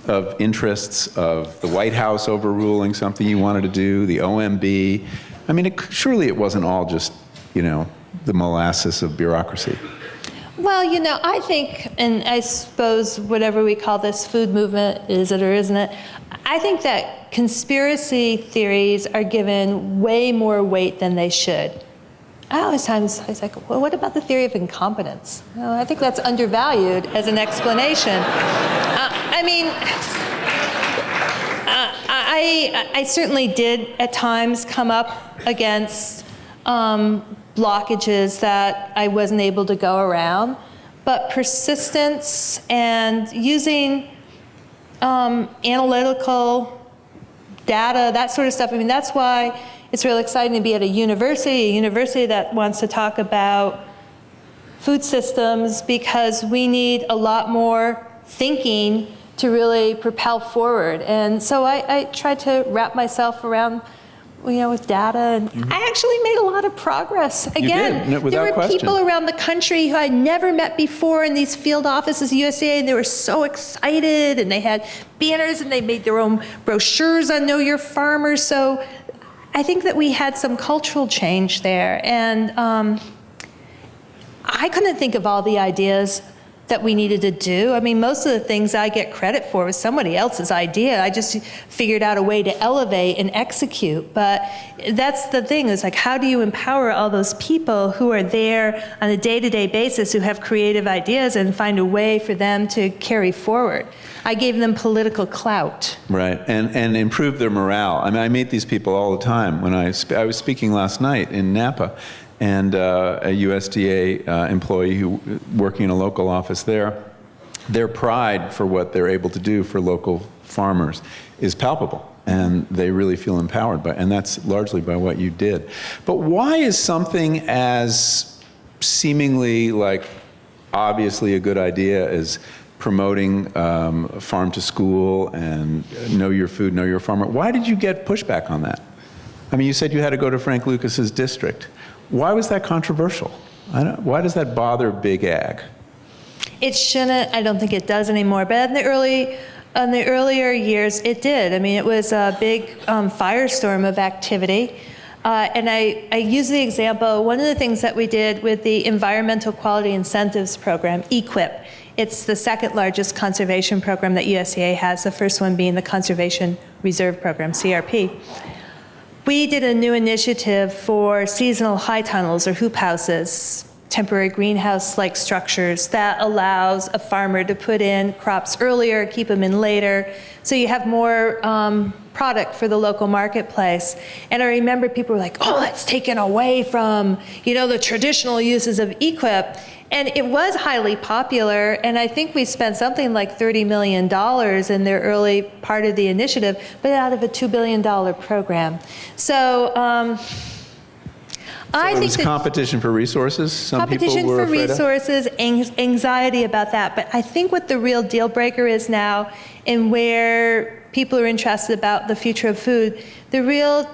of interests, of the White House overruling something you wanted to do, the OMB? I mean, surely it wasn't all just, the molasses of bureaucracy. Well, I think, and I suppose whatever we call this food movement, is it or isn't it, I think that conspiracy theories are given way more weight than they should. I was like, well, what about the theory of incompetence? Well, I think that's undervalued as an explanation. I certainly did at times come up against blockages that I wasn't able to go around, but persistence and using analytical data, that sort of stuff. That's why it's really exciting to be at a university that wants to talk about food systems, because we need a lot more thinking to really propel forward. And so I tried to wrap myself around with data, and I actually made a lot of progress. Again, you did, there were question. people around the country who I'd never met before in these field offices at USDA, and they were so excited, and they had banners, and they made their own brochures on Know Your Farmer. So I think that we had some cultural change there, and I couldn't think of all the ideas that we needed to do. Most of the things I get credit for was somebody else's idea. I just figured out a way to elevate and execute. But that's the thing, is like, how do you empower all those people who are there on a day-to-day basis, who have creative ideas, and find a way for them to carry forward? I gave them political clout. Right, and improve their morale. I meet these people all the time. When I was speaking last night in Napa, and a USDA employee working in a local office there, their pride for what they're able to do for local farmers is palpable, and they really feel empowered and that's largely by what you did. But why is something as seemingly obviously a good idea as promoting farm to school and know your food, know your farmer, why did you get pushback on that? You said you had to go to Frank Lucas's district. Why was that controversial? Why does that bother Big Ag? It shouldn't. I don't think it does anymore. But in the earlier years, it did. It was a big firestorm of activity. And I use the example, one of the things that we did with the Environmental Quality Incentives Program, EQIP. It's the second largest conservation program that USDA has, the first one being the Conservation Reserve Program, CRP. We did a new initiative for seasonal high tunnels or hoop houses temporary greenhouse-like structures that allows a farmer to put in crops earlier, keep them in later, so you have more product for the local marketplace. And I remember people were like, oh, that's taken away from, the traditional uses of EQIP. And it was highly popular, and I think we spent something like $30 million in their early part of the initiative, but out of a $2 billion program. So I it think was that competition for resources. Some people competition were for afraid of? resources, anxiety about that. But I think what the real deal breaker is now, and where people are interested about the future of food, the real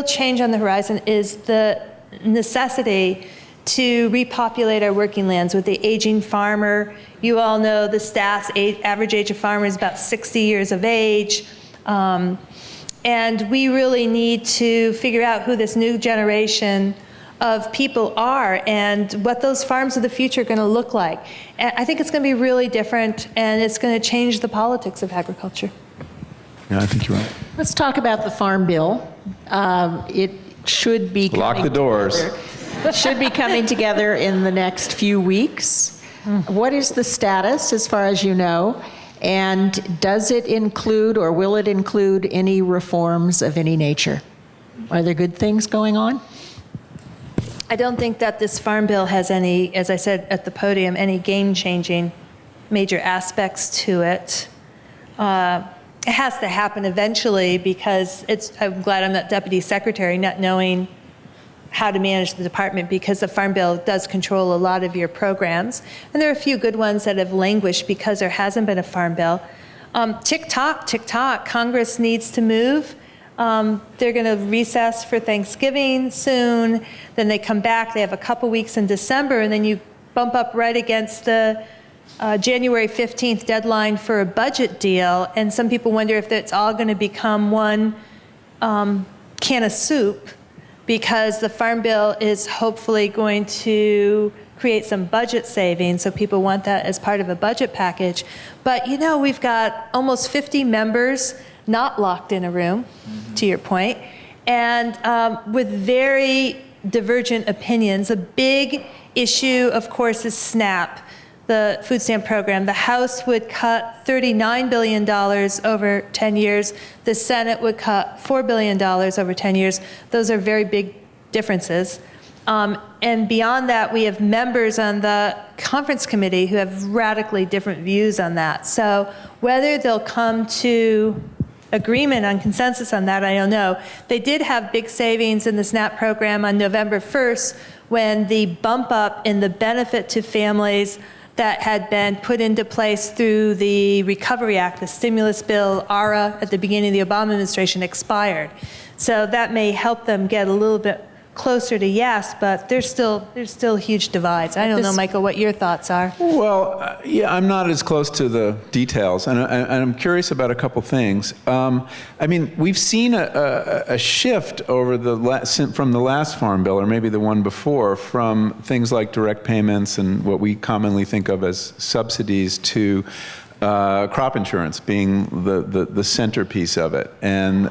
change on the horizon is the necessity to repopulate our working lands with the aging farmer. You all know the stats, average age of farmer is about 60 years of age. And we really need to figure out who this new generation of people are and what those farms of the future are going to look like. And I think it's going to be really different, and it's going to change the politics of agriculture. Yeah, I think you're right. Let's talk about the Farm Bill. It should be Lock the doors. should be coming together in the next few weeks. What is the status, as far as you know? And does it include, or will it include, any reforms of any nature? Are there good things going on? I don't think that this Farm Bill has any, as I said at the podium, any game-changing major aspects to it. It has to happen eventually, because I'm glad I'm not deputy secretary, not knowing how to manage the department, because the Farm Bill does control a lot of your programs. And there are a few good ones that have languished because there hasn't been a Farm Bill. Tick-tock, Congress needs to move. They're going to recess for Thanksgiving soon. Then they come back. They have a couple weeks in December, and then you bump up right against the January 15th deadline for a budget deal. And some people wonder if it's all going to become one can of soup, because the Farm Bill is hopefully going to create some budget savings, so people want that as part of a budget package. But we've got almost 50 members not locked in a room, to your point, and with very divergent opinions. A big issue, of course, is SNAP, the food stamp program. The House would cut $39 billion over 10 years. The Senate would cut $4 billion over 10 years. Those are very big differences. And beyond that, we have members on the conference committee who have radically different views on that. So whether they'll come to agreement on consensus on that, I don't know. They did have big savings in the SNAP program on November 1st, when the bump up in the benefit to families that had been put into place through the Recovery Act, the stimulus bill, ARA, at the beginning of the Obama administration, expired. So that may help them get a little bit closer to yes, but there's still huge divides. I don't know, Michael, what your thoughts are. Well, yeah, I'm not as close to the details, and I'm curious about a couple things. We've seen a shift over from the last Farm Bill, or maybe the one before, from things like direct payments and what we commonly think of as subsidies to crop insurance being the centerpiece of it. And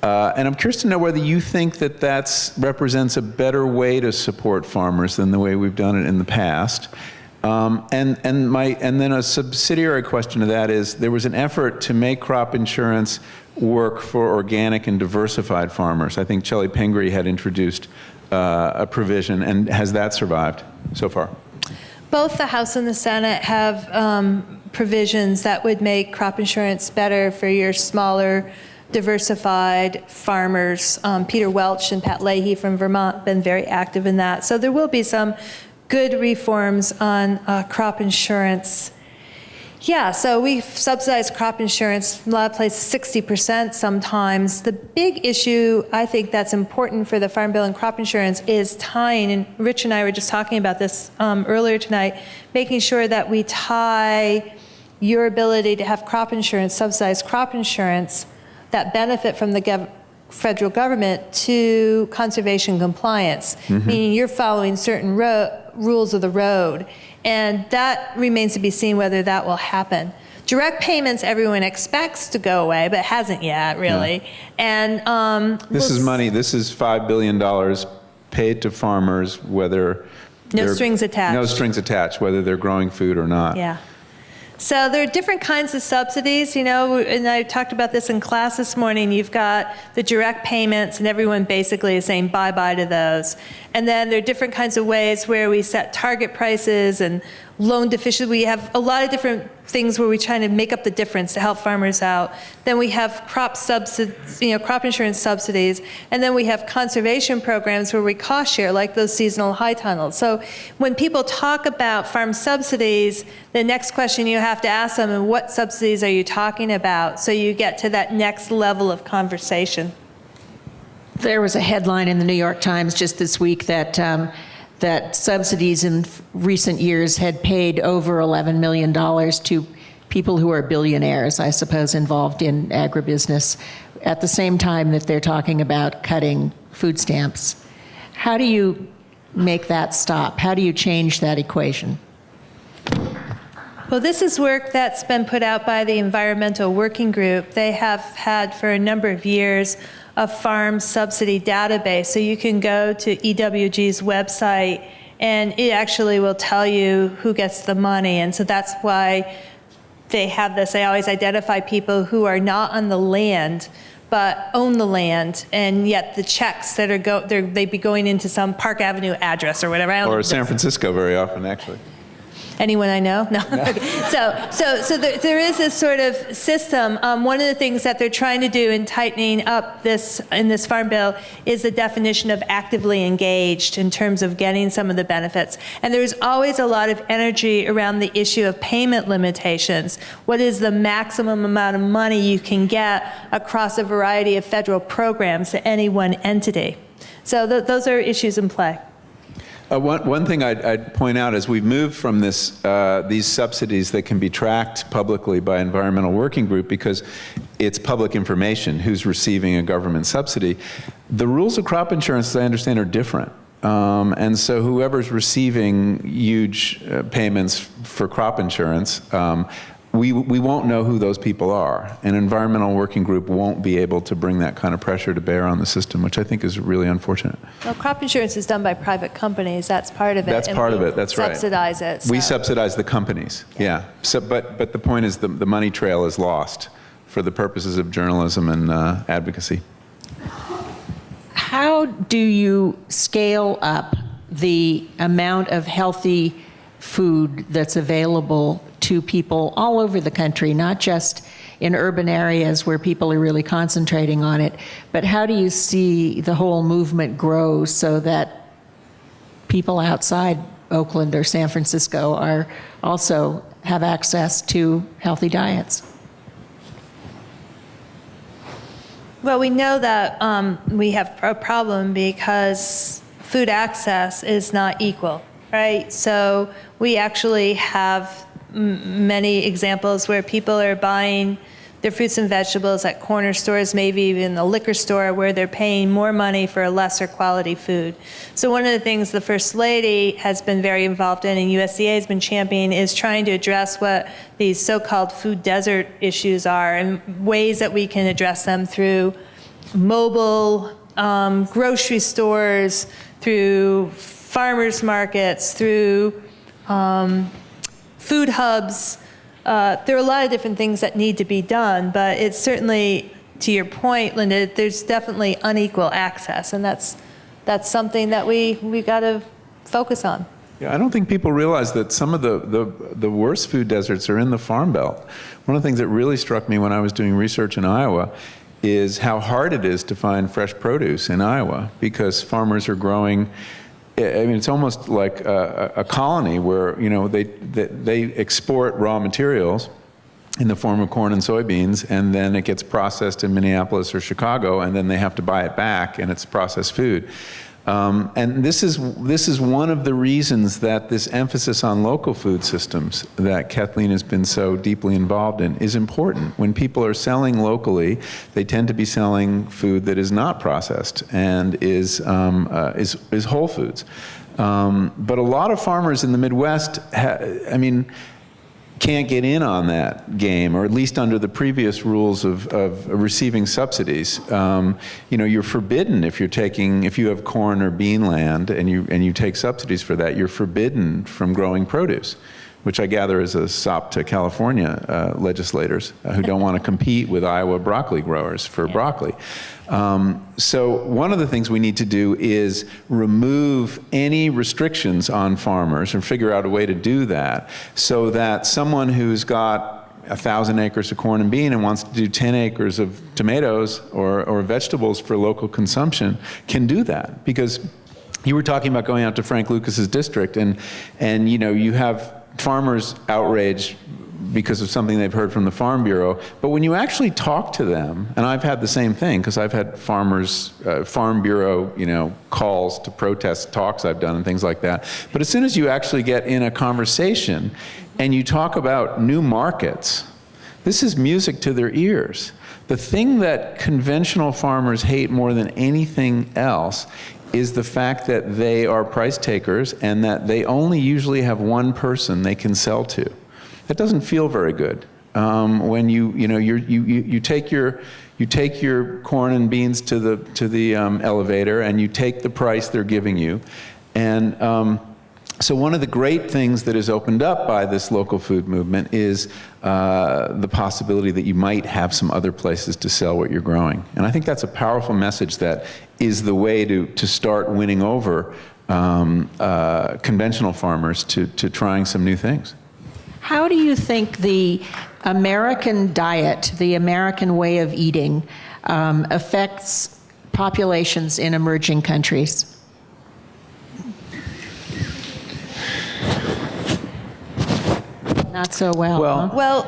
I'm curious to know whether you think that represents a better way to support farmers than the way we've done it in the past. And then a subsidiary question to that is, there was an effort to make crop insurance work for organic and diversified farmers. I think Shelley Pingree had introduced a provision, and has that survived so far? Both the House and the Senate have provisions that would make crop insurance better for your smaller, diversified farmers. Peter Welch and Pat Leahy from Vermont have been very active in that. So there will be some good reforms on crop insurance. Yeah, so we subsidize crop insurance in a lot of places 60% sometimes. The big issue, I think, that's important for the Farm Bill and crop insurance is tying, and Rich and I were just talking about this earlier tonight, making sure that we tie your ability to have crop insurance, subsidized crop insurance, that benefit from the federal government to conservation compliance, meaning you're following certain rules of the road. And that remains to be seen whether that will happen. Direct payments, everyone expects to go away, but hasn't yet, really. Yeah. And this is money. This is $5 billion paid to farmers, whether No they're- strings attached. No strings attached, whether they're growing food or not. Yeah. So there are different kinds of subsidies, you know, and I talked about this in class this morning. You've got the direct payments, and everyone basically is saying bye-bye to those. And then there are different kinds of ways where we set target prices and loan deficiency. We have a lot of different things where we're trying to make up the difference to help farmers out. Then we have crop subsidies, you know, crop insurance subsidies, and then we have conservation programs where we cost share, like those seasonal high tunnels. So when people talk about farm subsidies, the next question you have to ask them is, what subsidies are you talking about? So you get to that next level of conversation. There was a headline in the New York Times just this week that that subsidies in recent years had paid over $11 million to people who are billionaires, I suppose, involved in agribusiness, at the same time that they're talking about cutting food stamps. How do you make that stop? How do you change that equation? Well, this is work that's been put out by the Environmental Working Group. They have had for a number of years a farm subsidy database. So you can go to EWG's website and it actually will tell you who gets the money. And so that's why they have this. They always identify people who are not on the land but own the land, and yet the checks that are they'd be going into some Park Avenue address or whatever. Or San Francisco very often, actually. Anyone I know? No. Okay. So there is this sort of system. One of the things that they're trying to do in tightening up this in this farm bill is the definition of actively engaged in terms of getting some of the benefits. And there's always a lot of energy around the issue of payment limitations. What is the maximum amount of money you can get across a variety of federal programs to any one entity? So those are issues in play. One thing I'd point out is we've moved from these subsidies that can be tracked publicly by Environmental Working Group because it's public information who's receiving a government subsidy. The rules of crop insurance, as I understand, are different. And so whoever's receiving huge payments for crop insurance, we won't know who those people are. An Environmental Working Group won't be able to bring that kind of pressure to bear on the system, which I think is really unfortunate. Well, crop insurance is done by private companies. That's part of it. That's part of it. That's right. Subsidize it. We So. subsidize the companies. Yeah. So, but the point is the money trail is lost for the purposes of journalism and advocacy. How do you scale up the amount of healthy food that's available to people all over the country, not just in urban areas where people are really concentrating on it, but how do you see the whole movement grow so that people outside Oakland or San Francisco are also have access to healthy diets? Well, we know that we have a problem because food access is not equal, right? So we actually have many examples where people are buying their fruits and vegetables at corner stores, maybe even the liquor store, where they're paying more money for a lesser quality food. So one of the things the First Lady has been very involved in, and USDA has been championing, is trying to address what these so-called food desert issues are and ways that we can address them through mobile grocery stores, through farmers markets, through food hubs. There are a lot of different things that need to be done, but it's certainly, to your point, Linda, there's definitely unequal access, and that's something that we got to focus on. Yeah, I don't think people realize that some of the worst food deserts are in the Farm Belt. One of the things that really struck me when I was doing research in Iowa is how hard it is to find fresh produce in Iowa, because farmers are growing. I mean, it's almost like a colony where, you know, they export raw materials in the form of corn and soybeans, and then it gets processed in Minneapolis or Chicago, and then they have to buy it back, and it's processed food. And this is one of the reasons that this emphasis on local food systems that Kathleen has been so deeply involved in is important. When people are selling locally, they tend to be selling food that is not processed and is whole foods. But a lot of farmers in the Midwest, I mean, can't get in on that game, or at least under the previous rules of receiving subsidies. You're forbidden if you have corn or bean land and you take subsidies for that, you're forbidden from growing produce, which I gather is a sop to California legislators who don't want to compete with Iowa broccoli growers for broccoli. So one of the things we need to do is remove any restrictions on farmers and figure out a way to do that so that someone who's got 1,000 acres of corn and bean and wants to do 10 acres of tomatoes or vegetables for local consumption can do that. Because you were talking about going out to Frank Lucas's district and you have farmers outraged because of something they've heard from the Farm Bureau. But when you actually talk to them, and I've had the same thing, because I've had farmers, Farm Bureau, calls to protest talks I've done and things like that. But as soon as you actually get in a conversation and you talk about new markets, this is music to their ears. The thing that conventional farmers hate more than anything else is the fact that they are price takers and that they only usually have one person they can sell to. That doesn't feel very good. When you take your corn and beans to the elevator and you take the price they're giving you, and so one of the great things that is opened up by this local food movement is the possibility that you might have some other places to sell what you're growing. And I think that's a powerful message that is the way to start winning over conventional farmers to trying some new things. How do you think the American diet, the American way of eating, affects populations in emerging countries? Not so well. Well,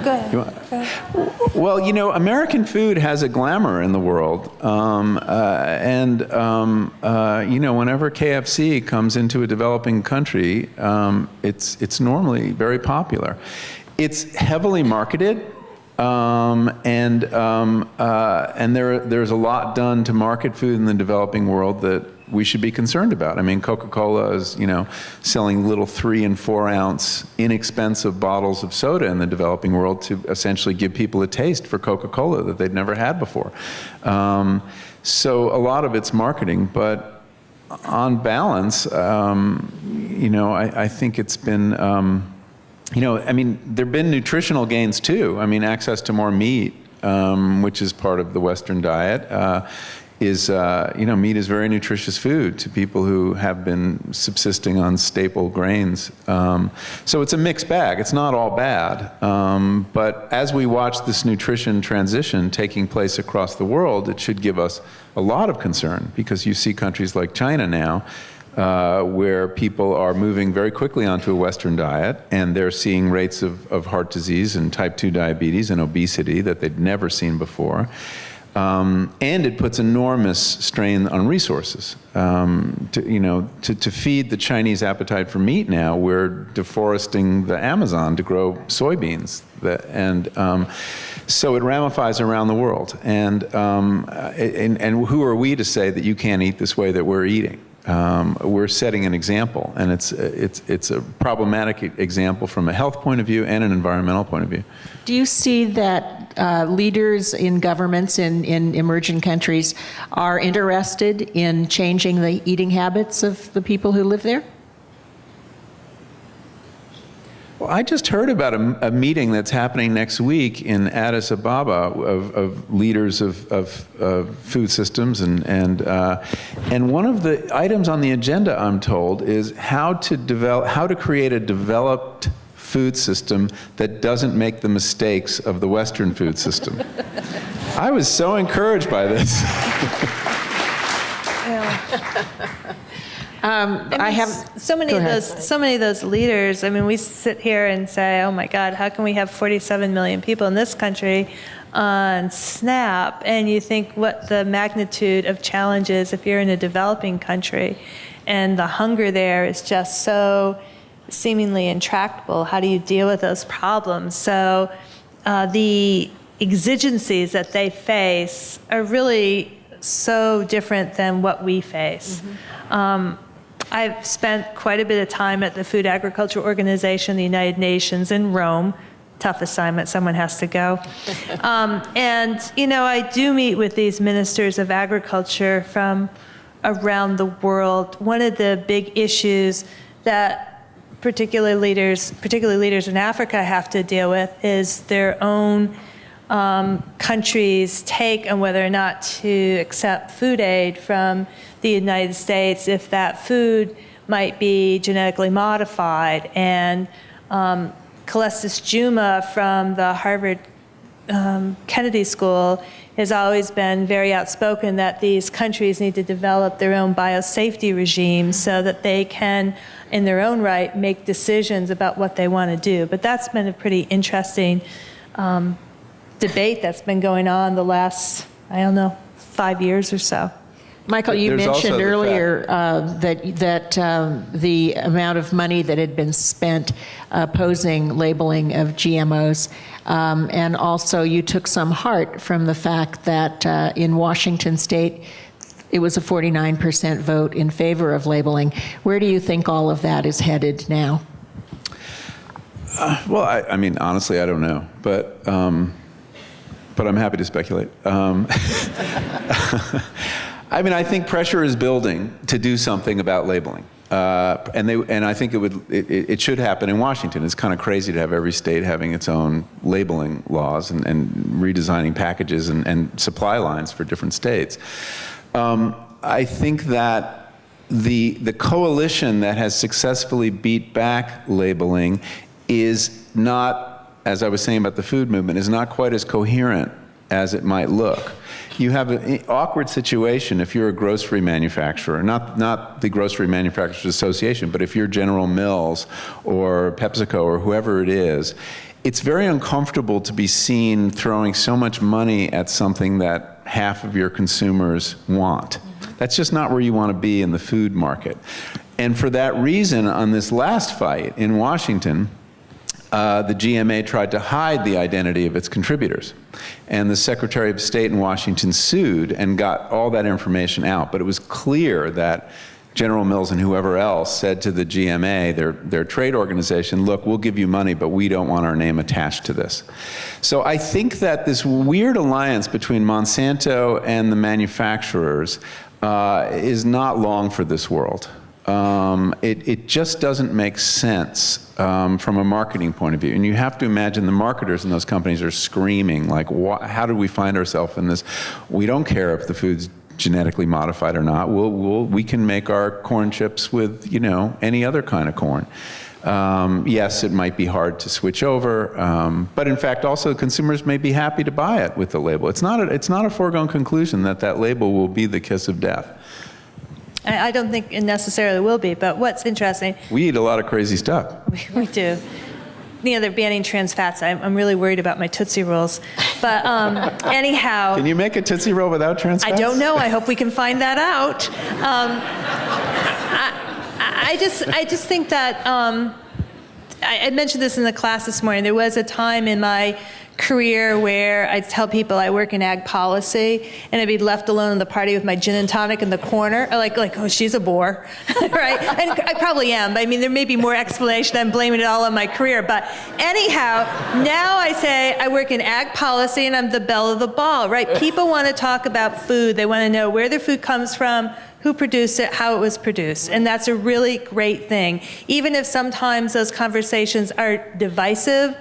go ahead. Well, American food has a glamour in the world, whenever KFC comes into a developing country, it's normally very popular. It's heavily marketed, and there's a lot done to market food in the developing world that we should be concerned about. I mean, Coca-Cola is, selling little 3 and 4 ounce inexpensive bottles of soda in the developing world to essentially give people a taste for Coca-Cola that they'd never had before. So a lot of it's marketing, but on balance, I think it's been, there've been nutritional gains too. I mean, access to more meat, which is part of the Western diet, meat is very nutritious food to people who have been subsisting on staple grains. So it's a mixed bag. It's not all bad. But as we watch this nutrition transition taking place across the world, it should give us a lot of concern, because you see countries like China now, where people are moving very quickly onto a Western diet, and they're seeing rates of heart disease and type 2 diabetes and obesity that they'd never seen before. And it puts enormous strain on resources. To feed the Chinese appetite for meat now, we're deforesting the Amazon to grow soybeans. So it ramifies around the world. And who are we to say that you can't eat this way that we're eating? We're setting an example, and it's a problematic example from a health point of view and an environmental point of view. Do you see that leaders in governments in emerging countries are interested in changing the eating habits of the people who live there? Well, I just heard about a meeting that's happening next week in Addis Ababa of leaders of food systems, and one of the items on the agenda, I'm told, is how to create a developed food system that doesn't make the mistakes of the Western food system. I was so encouraged by this. I have so many of those leaders. I mean, we sit here and say, "Oh my God, how can we have 47 million people in this country on SNAP?" And you think what the magnitude of challenges if you're in a developing country, and the hunger there is just so seemingly intractable. How do you deal with those problems? So the exigencies that they face are really so different than what we face. I've spent quite a bit of time at the Food Agriculture Organization, the United Nations in Rome. Tough assignment, someone has to go. And, I do meet with these ministers of agriculture from around the world. One of the big issues that particularly leaders in Africa have to deal with is their own country's take on whether or not to accept food aid from the United States if that food might be genetically modified. And Calestis Juma from the Harvard Kennedy School has always been very outspoken that these countries need to develop their own biosafety regimes so that they can, in their own right, make decisions about what they want to do. But that's been a pretty interesting debate that's been going on the last, 5 years or so. Michael, you There's mentioned also the earlier that the amount of money that had been spent opposing labeling of GMOs, and also you took some heart from the fact that in Washington State, it was a 49% vote in favor of labeling. Where do you think all of that is headed now? Well, I mean, honestly, I don't know, but I'm happy to speculate. I think pressure is building to do something about labeling, and I think it should happen in Washington. It's kind of crazy to have every state having its own labeling laws and redesigning packages and supply lines for different states. I think that the coalition that has successfully beat back labeling is not, as I was saying about the food movement, is not quite as coherent as it might look. You have an awkward situation if you're a grocery manufacturer, not the Grocery Manufacturers Association, but if you're General Mills or PepsiCo or whoever it is, it's very uncomfortable to be seen throwing so much money at something that half of your consumers want. That's just not where you want to be in the food market. And for that reason, on this last fight in Washington, the GMA tried to hide the identity of its contributors. And the Secretary of State in Washington sued and got all that information out. But it was clear that General Mills and whoever else said to the GMA, their trade organization, look, we'll give you money, but we don't want our name attached to this. So I think that this weird alliance between Monsanto and the manufacturers is not long for this world. It just doesn't make sense from a marketing point of view. And you have to imagine the marketers in those companies are screaming, like, how did we find ourselves in this? We don't care if the food's genetically modified or not. We can make our corn chips with, any other kind of corn. Yes, it might be hard to switch over, but in fact, also consumers may be happy to buy it with the label. It's not a foregone conclusion that label will be the kiss of death. I don't think it necessarily will be, but what's interesting... We eat a lot of crazy stuff. We do. They're banning trans fats. I'm really worried about my Tootsie Rolls. But anyhow... Can you make a Tootsie Roll without trans fats? I don't know. I hope we can find that out. I just think that... I mentioned this in the class this morning. There was a time in my career where I'd tell people I work in ag policy, and I'd be left alone in the party with my gin and tonic in the corner, like oh, she's a bore, right? And I probably am. I mean, there may be more explanation. I'm blaming it all on my career. But anyhow, now I say I work in ag policy, and I'm the belle of the ball, right? People want to talk about food. They want to know where their food comes from, who produced it, how it was produced. And that's a really great thing. Even if sometimes those conversations are divisive,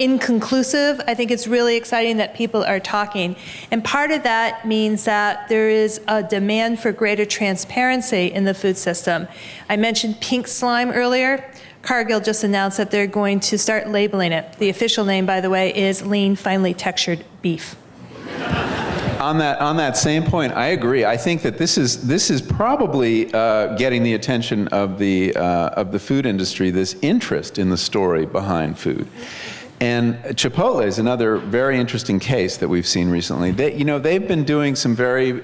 inconclusive, I think it's really exciting that people are talking. And part of that means that there is a demand for greater transparency in the food system. I mentioned pink slime earlier. Cargill just announced that they're going to start labeling it. The official name, by the way, is lean, finely textured beef. On that same point, I agree. I think that this is probably getting the attention of the food industry, this interest in the story behind food. And Chipotle is another very interesting case that we've seen recently. They've been doing some very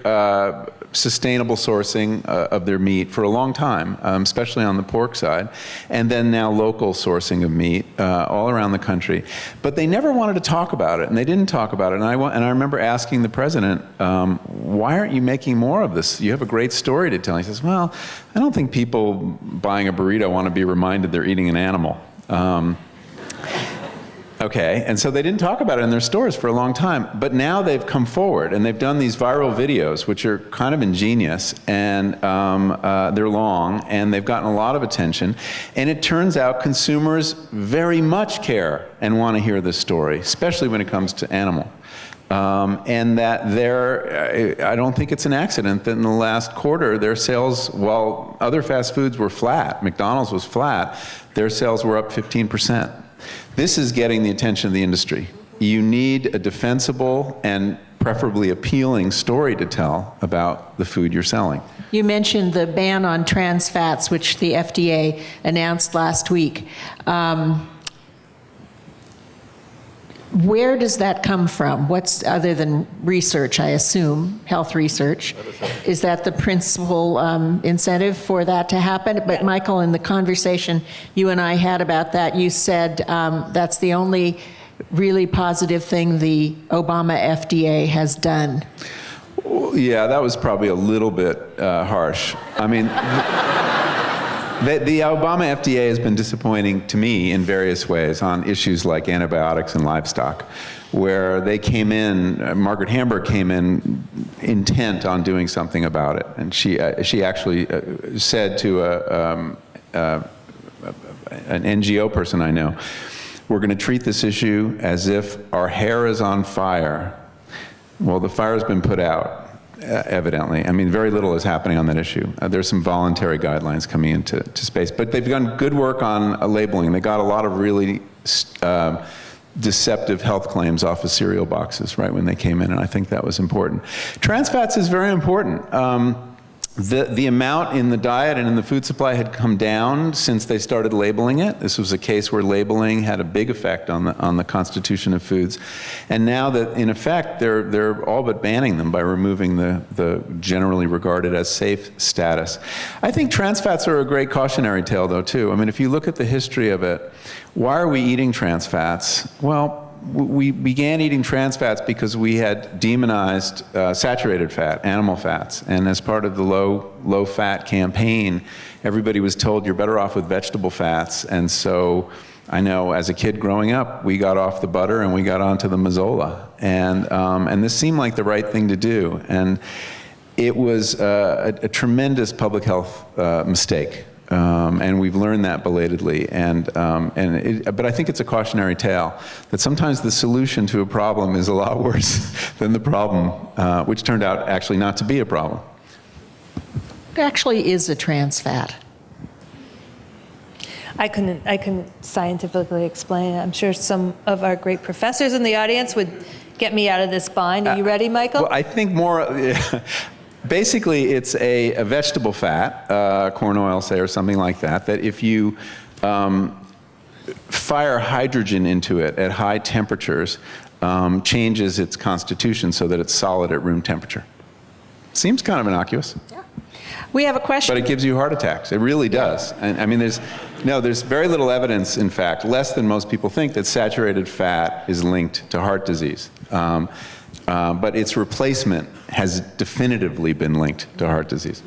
sustainable sourcing of their meat for a long time, especially on the pork side, and then now local sourcing of meat all around the country. But they never wanted to talk about it, and they didn't talk about it. And I remember asking the president, why aren't you making more of this? You have a great story to tell. He says, well, I don't think people buying a burrito want to be reminded they're eating an animal. Okay, and so they didn't talk about it in their stores for a long time, but now they've come forward and they've done these viral videos, which are kind of ingenious, and they're long, and they've gotten a lot of attention, and it turns out consumers very much care and want to hear this story, especially when it comes to animal. And that I don't think it's an accident that in the last quarter, their sales, while other fast foods were flat, McDonald's was flat, their sales were up 15%. This is getting the attention of the industry. You need a defensible and preferably appealing story to tell about the food you're selling. You mentioned the ban on trans fats, which the FDA announced last week. Where does that come from? What's, other than research, I assume, health research? Is that the principal incentive for that to happen? But Michael, in the conversation you and I had about that, you said that's the only really positive thing the Obama FDA has done. Yeah, that was probably a little bit harsh. I mean, the Obama FDA has been disappointing to me in various ways on issues like antibiotics and livestock, where they came in, Margaret Hamburg came in intent on doing something about it. And she actually said to an NGO person I know, we're going to treat this issue as if our hair is on fire. Well, the fire's been put out. Evidently. I mean, very little is happening on that issue. There's some voluntary guidelines coming into space, but they've done good work on labeling. They got a lot of really deceptive health claims off of cereal boxes right when they came in, and I think that was important. Trans fats is very important. The amount in the diet and in the food supply had come down since they started labeling it. This was a case where labeling had a big effect on the constitution of foods. And now that, in effect, they're all but banning them by removing the generally regarded as safe status. I think trans fats are a great cautionary tale, though, too. I mean, if you look at the history of it, why are we eating trans fats? Well, we began eating trans fats because we had demonized saturated fat, animal fats, and as part of the low fat campaign, everybody was told you're better off with vegetable fats. And so I know as a kid growing up, we got off the butter and we got onto the Mazola, and this seemed like the right thing to do, and it was a tremendous public health mistake. And we've learned that belatedly, but I think it's a cautionary tale that sometimes the solution to a problem is a lot worse than the problem, which turned out actually not to be a problem. It actually is a trans fat. I couldn't scientifically explain it. I'm sure some of our great professors in the audience would get me out of this bind. Are you ready, Michael? Well, I think more. Basically, it's a vegetable fat, corn oil, say, or something like that, that if you fire hydrogen into it at high temperatures, changes its constitution so that it's solid at room temperature. Seems kind of innocuous. Yeah. We have a question. But it gives you heart attacks. It really does. And I mean, there's very little evidence, in fact, less than most people think, that saturated fat is linked to heart disease. But its replacement has definitively been linked to heart disease.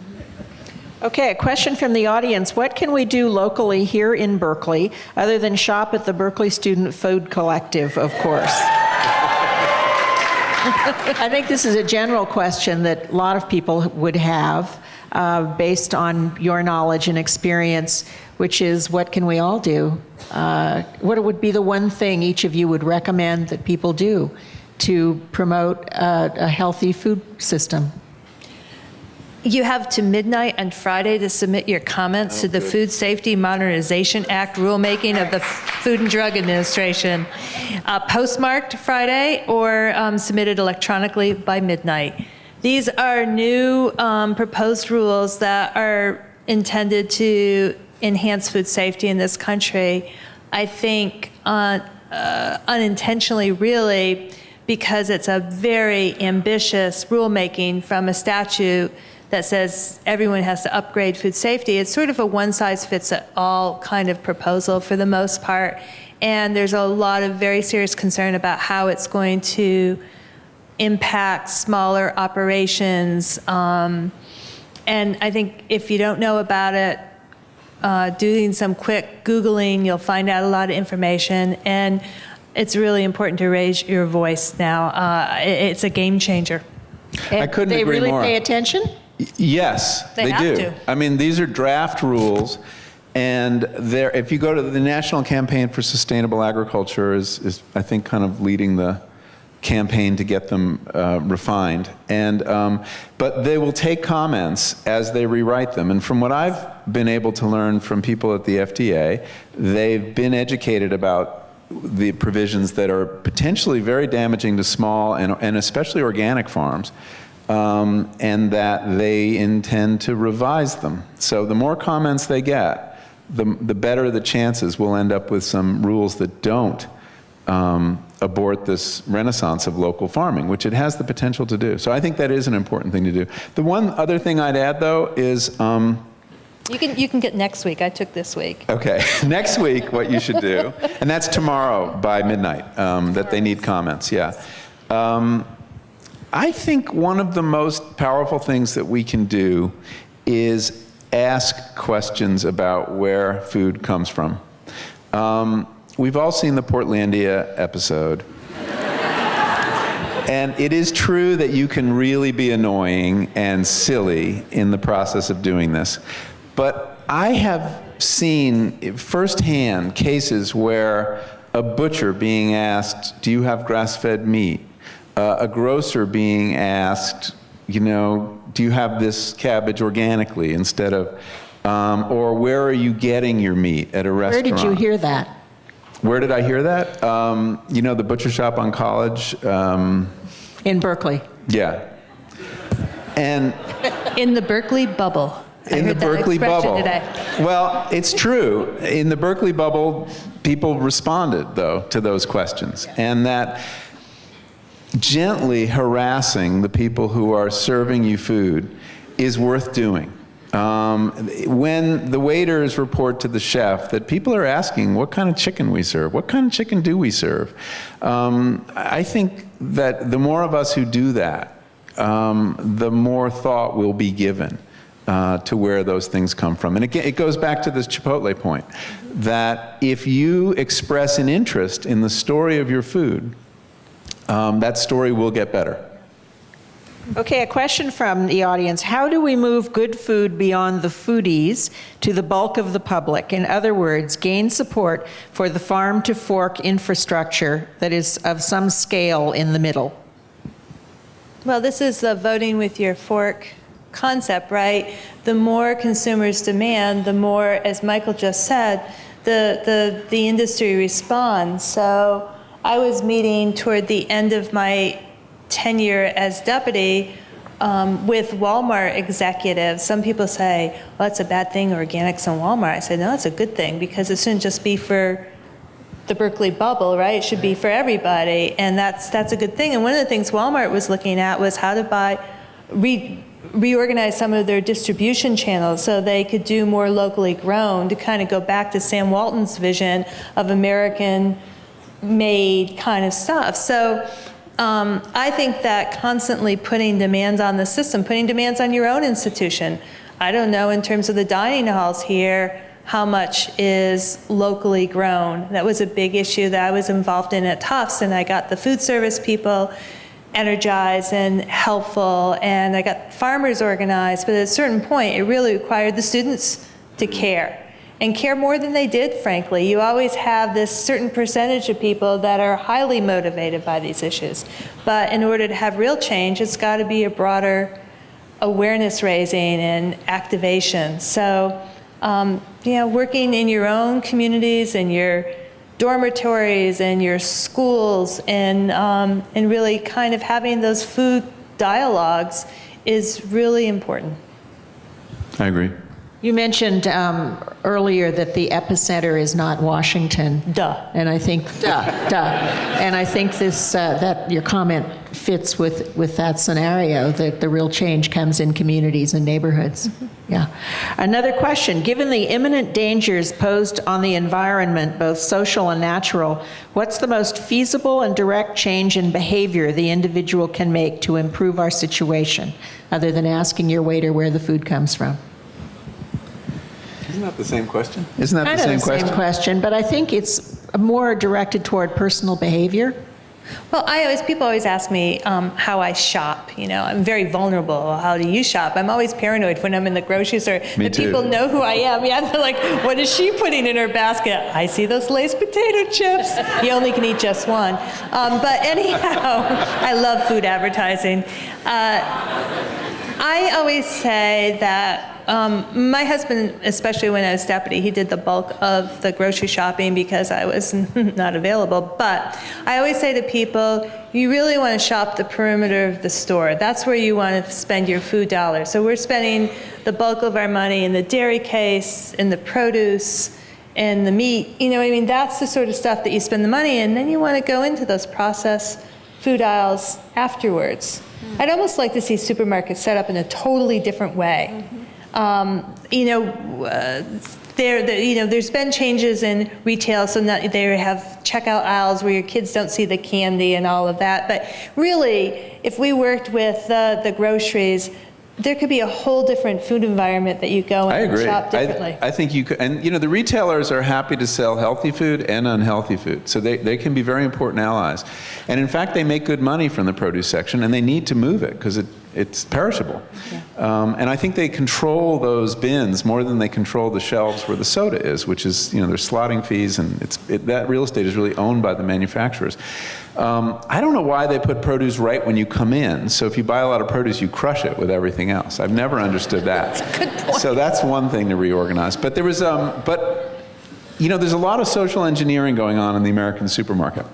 Okay, a question from the audience. What can we do locally here in Berkeley, other than shop at the Berkeley Student Food Collective, of course? I think this is a general question that a lot of people would have, based on your knowledge and experience, which is, what can we all do? What would be the one thing each of you would recommend that people do to promote a healthy food system? You have to midnight on Friday to submit your comments to the Food Safety Modernization Act rulemaking of the Food and Drug Administration. Postmarked Friday or submitted electronically by midnight. These are new proposed rules that are intended to enhance food safety in this country. I think unintentionally, really, because it's a very ambitious rulemaking from a statute that says everyone has to upgrade food safety. It's sort of a one-size-fits-all kind of proposal for the most part. And there's a lot of very serious concern about how it's going to impact smaller operations. And I think if you don't know about it, doing some quick Googling, you'll find out a lot of information. And it's really important to raise your voice now. It's a game changer. I couldn't agree They really more. pay attention? They Yes, they have do. to. I mean, these are draft rules, and if you go to the National Campaign for Sustainable Agriculture is I think, kind of leading the campaign to get them refined. But they will take comments as they rewrite them. And from what I've been able to learn from people at the FDA, they've been educated about the provisions that are potentially very damaging to small and especially organic farms, and that they intend to revise them. So the more comments they get, the better the chances we'll end up with some rules that don't abort this renaissance of local farming, which it has the potential to do. So I think that is an important thing to do. The one other thing I'd add, though, is You can get next week. I took this week. okay, next week what you should do, and that's tomorrow by midnight, that they need comments, yeah. I think one of the most powerful things that we can do is ask questions about where food comes from. We've all seen the Portlandia episode. And it is true that you can really be annoying and silly in the process of doing this. But I have seen firsthand cases where a butcher being asked, do you have grass-fed meat? A grocer being asked, you know, do you have this cabbage organically instead of, or where are you getting your meat at a restaurant? Where did you hear that? Where did I hear that? You know, the butcher shop on College? In Berkeley. Yeah. And In the Berkeley bubble. I in the heard that Berkeley expression bubble. today. Well, it's true. In the Berkeley bubble, people responded, though, to those questions. And that gently harassing the people who are serving you food is worth doing. When the waiters report to the chef that people are asking what kind of chicken we serve, what kind of chicken do we serve, I think that the more of us who do that, the more thought will be given to where those things come from. And again, it goes back to this Chipotle point, that if you express an interest in the story of your food, that story will get better. Okay, a question from the audience. How do we move good food beyond the foodies to the bulk of the public? In other words, gain support for the farm-to-fork infrastructure that is of some scale in the middle? Well, this is the voting with your fork concept, right? The more consumers demand, the more, as Michael just said, the industry responds. So I was meeting toward the end of my tenure as deputy with Walmart executives. Some people say, well, that's a bad thing, organics in Walmart. I said, no, it's a good thing, because it shouldn't just be for the Berkeley bubble, right? It should be for everybody, and that's a good thing. And one of the things Walmart was looking at was how to reorganize some of their distribution channels so they could do more locally grown, to kind of go back to Sam Walton's vision of American-made kind of stuff. So I think that constantly putting demands on the system, putting demands on your own institution. I don't know, in terms of the dining halls here, how much is locally grown. That was a big issue that I was involved in at Tufts, and I got the food service people energized and helpful, and I got farmers organized, but at a certain point, it really required the students to care, and care more than they did, frankly. You always have this certain percentage of people that are highly motivated by these issues, but in order to have real change, it's got to be a broader awareness raising and activation. So, working in your own communities and your dormitories and your schools, and really kind of having those food dialogues is really important. I agree. You mentioned earlier that the epicenter is not Washington. Duh. And I think, And I think this, that your comment fits with that scenario, that the real change comes in communities and neighborhoods. Yeah. Another question, given the imminent dangers posed on the environment, both social and natural, what's the most feasible and direct change in behavior the individual can make to improve our situation, other than asking your waiter where the food comes from? Isn't that the same question? Isn't that Kind the of same the question? same question, but I think it's more directed toward personal behavior. Well, people always ask me how I shop. I'm very vulnerable. How do you shop? I'm always paranoid when I'm in the grocery store Me that too. people know who I am. Yeah, they're like, what is she putting in her basket? I see those Lay's potato chips. You only can eat just one. But anyhow, I love food advertising. I always say that my husband, especially when I was deputy, he did the bulk of the grocery shopping because I was not available. But I always say to people, you really want to shop the perimeter of the store. That's where you want to spend your food dollars. So we're spending the bulk of our money in the dairy case, in the produce, in the meat. That's the sort of stuff that you spend the money in. Then you want to go into those processed food aisles afterwards. I'd almost like to see supermarkets set up in a totally different way. There's been changes in retail, so now they have checkout aisles where your kids don't see the candy and all of that. But really, if we worked with the groceries, there could be a whole different food environment that you go in and shop differently. I think you could, and the retailers are happy to sell healthy food and unhealthy food, so they can be very important allies. And in fact, they make good money from the produce section, and they need to move it because it's perishable. Yeah. And I think they control those bins more than they control the shelves where the soda is, which is, there's slotting fees, and that real estate is really owned by the manufacturers. I don't know why they put produce right when you come in. So if you buy a lot of produce, you crush it with everything else. I've never understood that. That's a good point. So that's one thing to reorganize. But there was, there's a lot of social engineering going on in the American supermarket.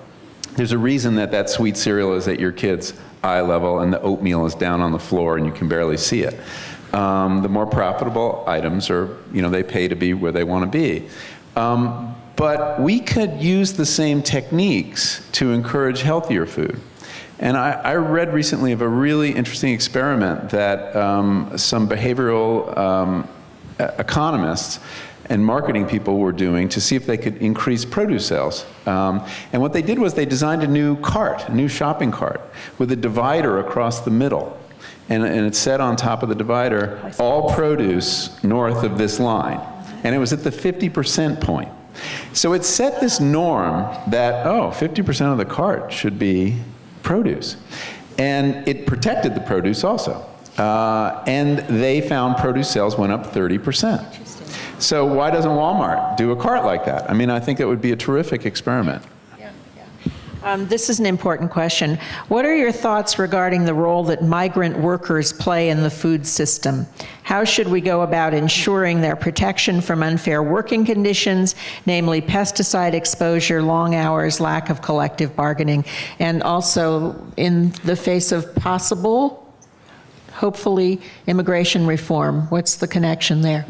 There's a reason that sweet cereal is at your kid's eye level and the oatmeal is down on the floor and you can barely see it. The more profitable items are, they pay to be where they want to be. But we could use the same techniques to encourage healthier food. And I read recently of a really interesting experiment that some behavioral economists and marketing people were doing to see if they could increase produce sales. And what they did was they designed a new shopping cart, with a divider across the middle. And it said on top of the divider, all produce north of this line. And it was at the 50% point. So it set this norm that, 50% of the cart should be produce. And it protected the produce also. And they found produce sales went up 30%. So why doesn't Walmart do a cart like that? I think it would be a terrific experiment. This is an important question. What are your thoughts regarding the role that migrant workers play in the food system? How should we go about ensuring their protection from unfair working conditions, namely pesticide exposure, long hours, lack of collective bargaining, and also in the face of possible, hopefully, immigration reform? What's the connection there?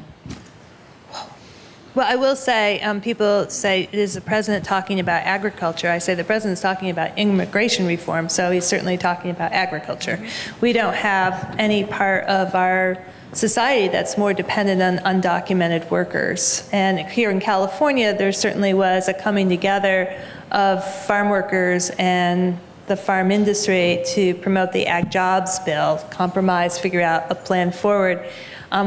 Well, I will say, people say, is the president talking about agriculture? I say the president's talking about immigration reform, so he's certainly talking about agriculture. We don't have any part of our society that's more dependent on undocumented workers. And here in California, there certainly was a coming together of farm workers and the farm industry to promote the Ag Jobs Bill, compromise, figure out a plan forward.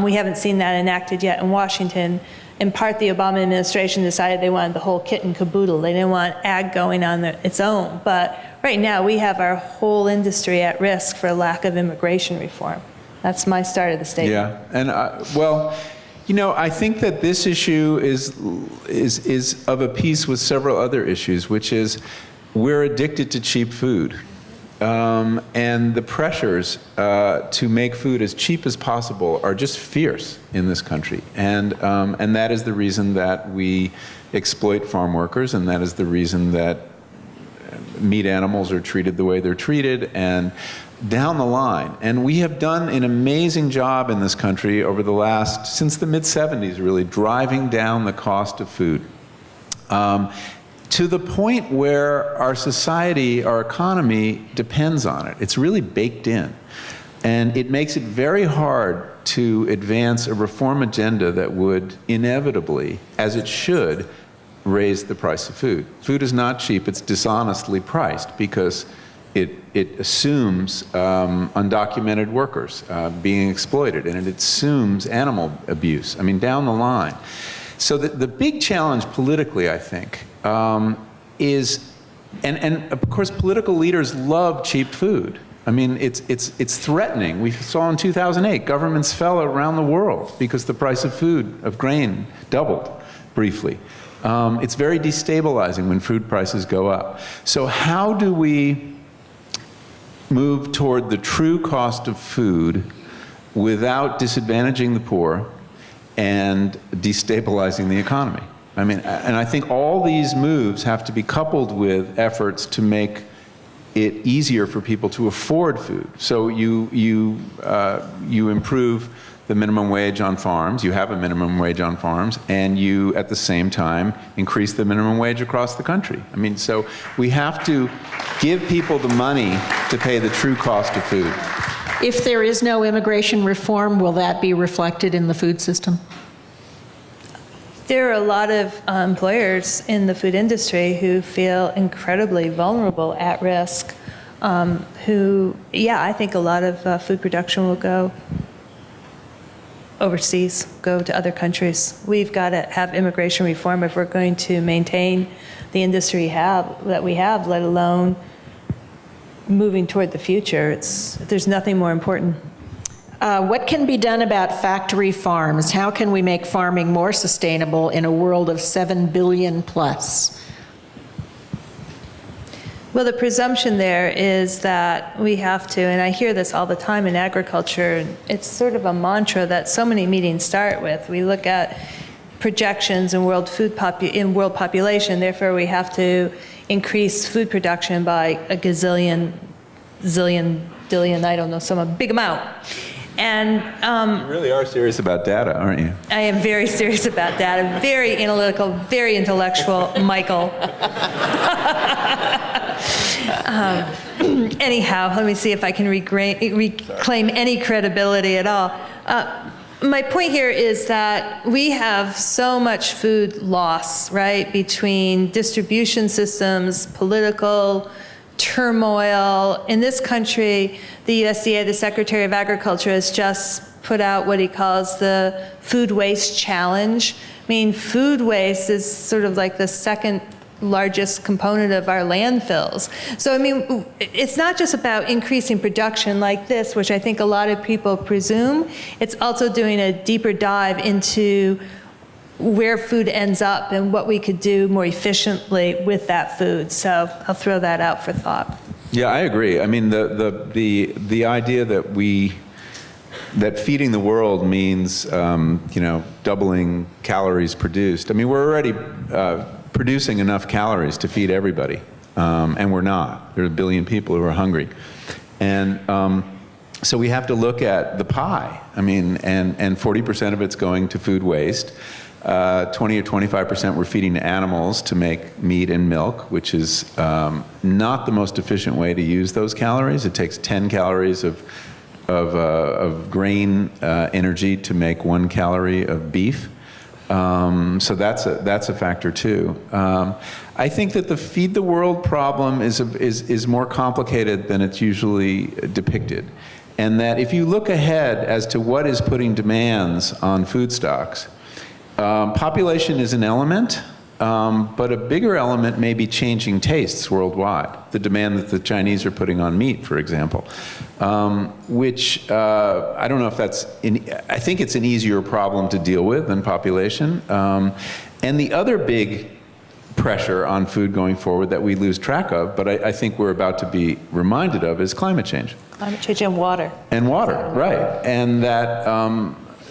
We haven't seen that enacted yet in Washington. In part, the Obama administration decided they wanted the whole kit and caboodle. They didn't want ag going on its own. But right now, we have our whole industry at risk for lack of immigration reform. That's my start of the statement. Yeah, and I think that this issue is of a piece with several other issues, which is we're addicted to cheap food. And the pressures to make food as cheap as possible are just fierce in this country. And that is the reason that we exploit farm workers, and that is the reason that meat animals are treated the way they're treated, and down the line. And we have done an amazing job in this country over the last, since the mid-70s really, driving down the cost of food. To the point where our society, our economy depends on it. It's really baked in. And it makes it very hard to advance a reform agenda that would inevitably, as it should, raise the price of food. Food is not cheap, it's dishonestly priced because it assumes undocumented workers being exploited, and it assumes animal abuse, I mean, down the line. So the big challenge politically, I think, is, and of course political leaders love cheap food. I mean, it's threatening. We saw in 2008, governments fell around the world because the price of food, of grain, doubled briefly. It's very destabilizing when food prices go up. So how do we move toward the true cost of food without disadvantaging the poor and destabilizing the economy? I mean, and I think all these moves have to be coupled with efforts to make it easier for people to afford food. So you improve the minimum wage on farms, you have a minimum wage on farms, and you, at the same time, increase the minimum wage across the country. I mean, so we have to give people the money to pay the true cost of food. If there is no immigration reform, will that be reflected in the food system? There are a lot of employers in the food industry who feel incredibly vulnerable, at risk, I think a lot of food production will go overseas, go to other countries. We've got to have immigration reform if we're going to maintain the industry that we have, let alone moving toward the future. There's nothing more important. What can be done about factory farms? How can we make farming more sustainable in a world of 7 billion plus? Well, the presumption there is that we have to, and I hear this all the time in agriculture, and it's sort of a mantra that so many meetings start with. We look at projections in world population, therefore we have to increase food production by a gazillion, zillion, dillion, I don't know, some big amount. And you really are serious about data, aren't you? I am very serious about data, very analytical, very intellectual, Michael. Anyhow, let me see if I can reclaim any credibility at all. My point here is that we have so much food loss, right, between distribution systems, political turmoil. In this country, the USDA, the Secretary of Agriculture, has just put out what he calls the food waste challenge. I mean, food waste is sort of like the second largest component of our landfills. So, I mean, it's not just about increasing production like this, which I think a lot of people presume. It's also doing a deeper dive into where food ends up and what we could do more efficiently with that food. So I'll throw that out for thought. Yeah, I agree. I mean, the idea that feeding the world means doubling calories produced. I mean, we're already producing enough calories to feed everybody, and we're not. There are 1 billion people who are hungry, and so we have to look at the pie. I mean, and 40% of it's going to food waste. 20 or 25% we're feeding to animals to make meat and milk, which is not the most efficient way to use those calories. It takes 10 calories of grain energy to make 1 calorie of beef. So that's a factor too. I think that the feed the world problem is more complicated than it's usually depicted. And that if you look ahead as to what is putting demands on food stocks, population is an element, but a bigger element may be changing tastes worldwide. The demand that the Chinese are putting on meat, for example, which I don't know if that's, I think it's an easier problem to deal with than population. And the other big pressure on food going forward that we lose track of, but I think we're about to be reminded of, is climate change. Climate change and water. And water, right. And that,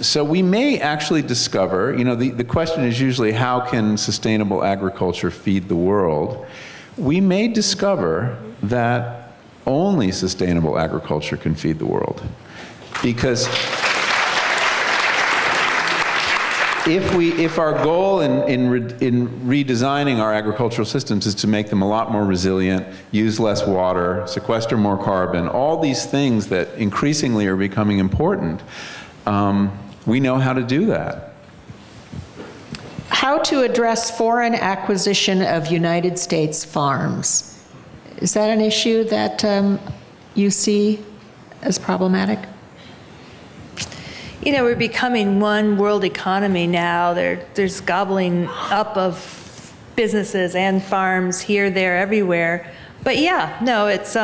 so we may actually discover, the question is usually how can sustainable agriculture feed the world? we may discover that only sustainable agriculture can feed the world. Because if our goal in redesigning our agricultural systems is to make them a lot more resilient, use less water, sequester more carbon, all these things that increasingly are becoming important, we know how to do that. How to address foreign acquisition of United States farms. Is that an issue that you see as problematic? You know, we're becoming one world economy now. There's gobbling up of businesses and farms here, there, everywhere. But yeah, no, it's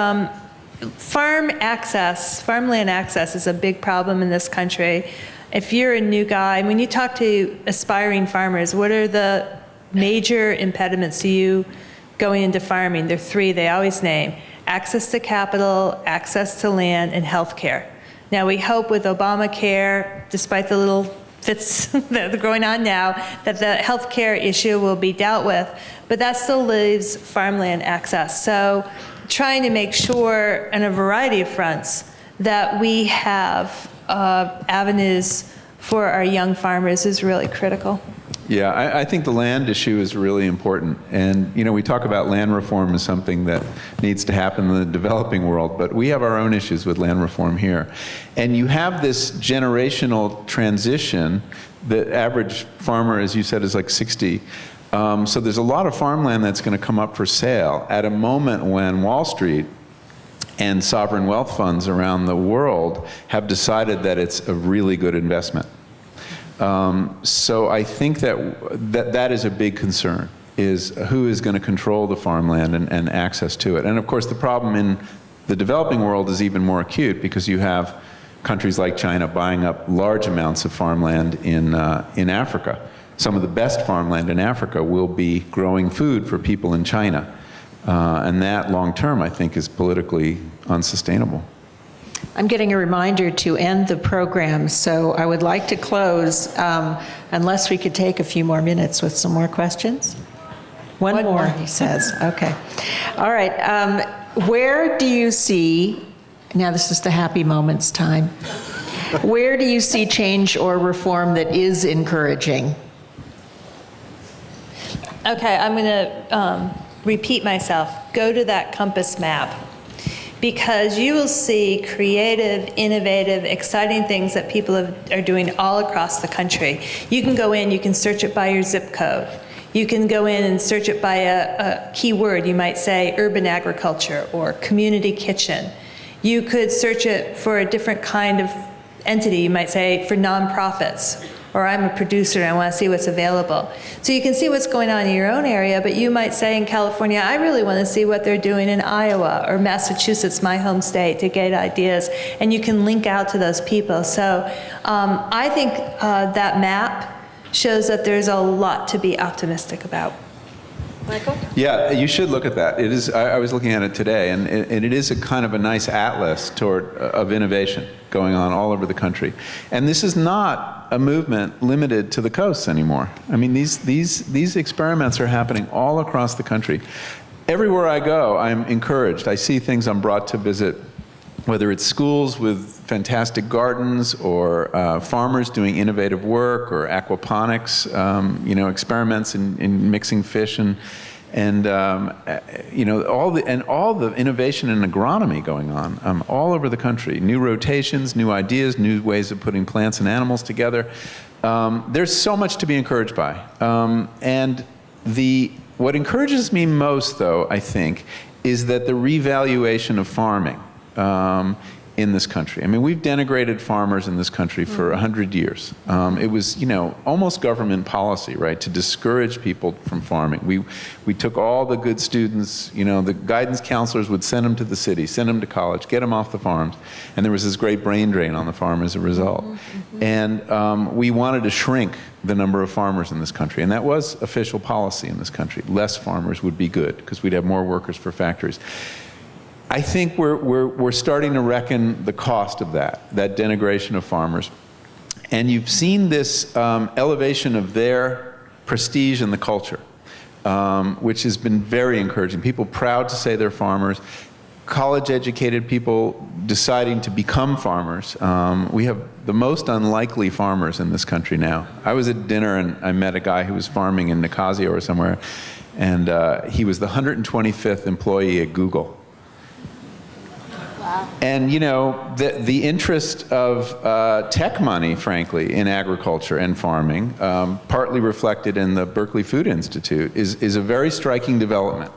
farmland access is a big problem in this country. If you're a new guy, when you talk to aspiring farmers, what are the major impediments to you going into farming? There are three they always name: access to capital, access to land, and health care. Now, we hope with Obamacare, despite the little fits that are going on now, that the health care issue will be dealt with, but that still leaves farmland access. So trying to make sure on a variety of fronts that we have avenues for our young farmers is really critical. Yeah, I think the land issue is really important. And, you know, we talk about land reform as something that needs to happen in the developing world, but we have our own issues with land reform here. And you have this generational transition. The average farmer, as you said, is like 60. So there's a lot of farmland that's going to come up for sale at a moment when Wall Street and sovereign wealth funds around the world have decided that it's a really good investment. So I think that is a big concern, is who is going to control the farmland and access to it. And of course, the problem in the developing world is even more acute, because you have countries like China buying up large amounts of farmland in Africa. Some of the best farmland in Africa will be growing food for people in China. And that, long term, I think, is politically unsustainable. I'm getting a reminder to end the program, so I would like to close, unless we could take a few more minutes with some more questions. One more, he says. Okay. All right. Where do you see, now this is the happy moments time, where do you see change or reform that is encouraging? Okay, I'm going to repeat myself. Go to that compass map, because you will see creative, innovative, exciting things that people are doing all across the country. You can go in, you can search it by your zip code. You can go in and search it by a keyword. You might say urban agriculture or community kitchen. You could search it for a different kind of entity. You might say for nonprofits, or I'm a producer and I want to see what's available. So you can see what's going on in your own area, but you might say in California, I really want to see what they're doing in Iowa or Massachusetts, my home state, to get ideas. And you can link out to those people. So I think that map shows that there's a lot to be optimistic about. Michael? Yeah, you should look at that. It is. I was looking at it today, and it is a kind of a nice atlas of innovation going on all over the country. And this is not a movement limited to the coasts anymore. I mean, these experiments are happening all across the country. Everywhere I go, I'm encouraged. I see things I'm brought to visit, whether it's schools with fantastic gardens, or farmers doing innovative work, or aquaponics, experiments in mixing fish and all the innovation in agronomy going on all over the country. New rotations, new ideas, new ways of putting plants and animals together. There's so much to be encouraged by. What encourages me most, though, I think, is that the revaluation of farming in this country. I mean, we've denigrated farmers in this country for 100 years. It was, almost government policy, right, to discourage people from farming. We took all the good students, the guidance counselors would send them to the city, send them to college, get them off the farms, and there was this great brain drain on the farm as a result. And we wanted to shrink the number of farmers in this country, and that was official policy in this country. Less farmers would be good, because we'd have more workers for factories. I think we're starting to reckon the cost of that denigration of farmers. And you've seen this elevation of their prestige in the culture. which has been very encouraging. People proud to say they're farmers. College-educated people deciding to become farmers. We have the most unlikely farmers in this country now. I was at dinner and I met a guy who was farming in Nicosia or somewhere, and he was the 125th employee at Google. Wow. And you know, the interest of tech money, frankly, in agriculture and farming, partly reflected in the Berkeley Food Institute, is a very striking development.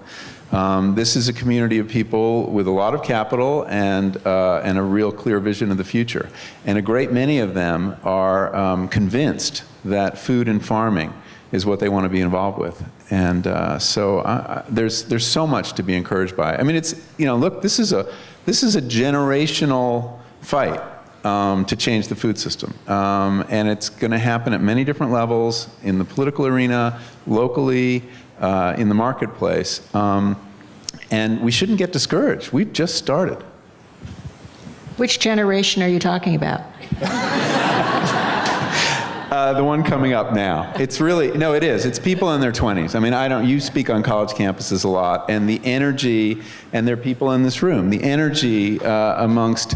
This is a community of people with a lot of capital and a real clear vision of the future. And a great many of them are convinced that food and farming is what they want to be involved with. And so there's so much to be encouraged by. I mean, it's, you know, look, this is a generational fight to change the food system. And it's going to happen at many different levels, in the political arena, locally, in the marketplace. And we shouldn't get discouraged. We've just started. Which generation are you talking about? The one coming up now. It's really, no, it is. It's people in their 20s. I mean, you speak on college campuses a lot, and the energy, and there are people in this room, the energy amongst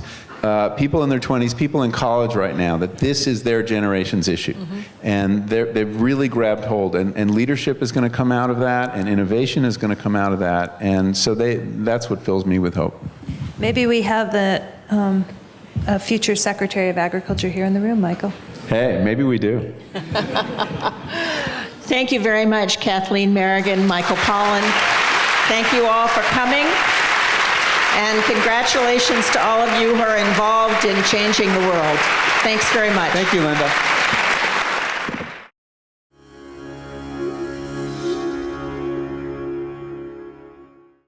people in their 20s, people in college right now, that this is their generation's issue. Mm-hmm. And they've really grabbed hold, and leadership is going to come out of that, and innovation is going to come out of that, and so that's what fills me with hope. Maybe we have the future Secretary of Agriculture here in the room, Michael. Hey, maybe we do. Thank you very much, Kathleen Merrigan, Michael Pollan. Thank you all for coming. And congratulations to all of you who are involved in changing the world. Thanks very much. Thank you, Linda.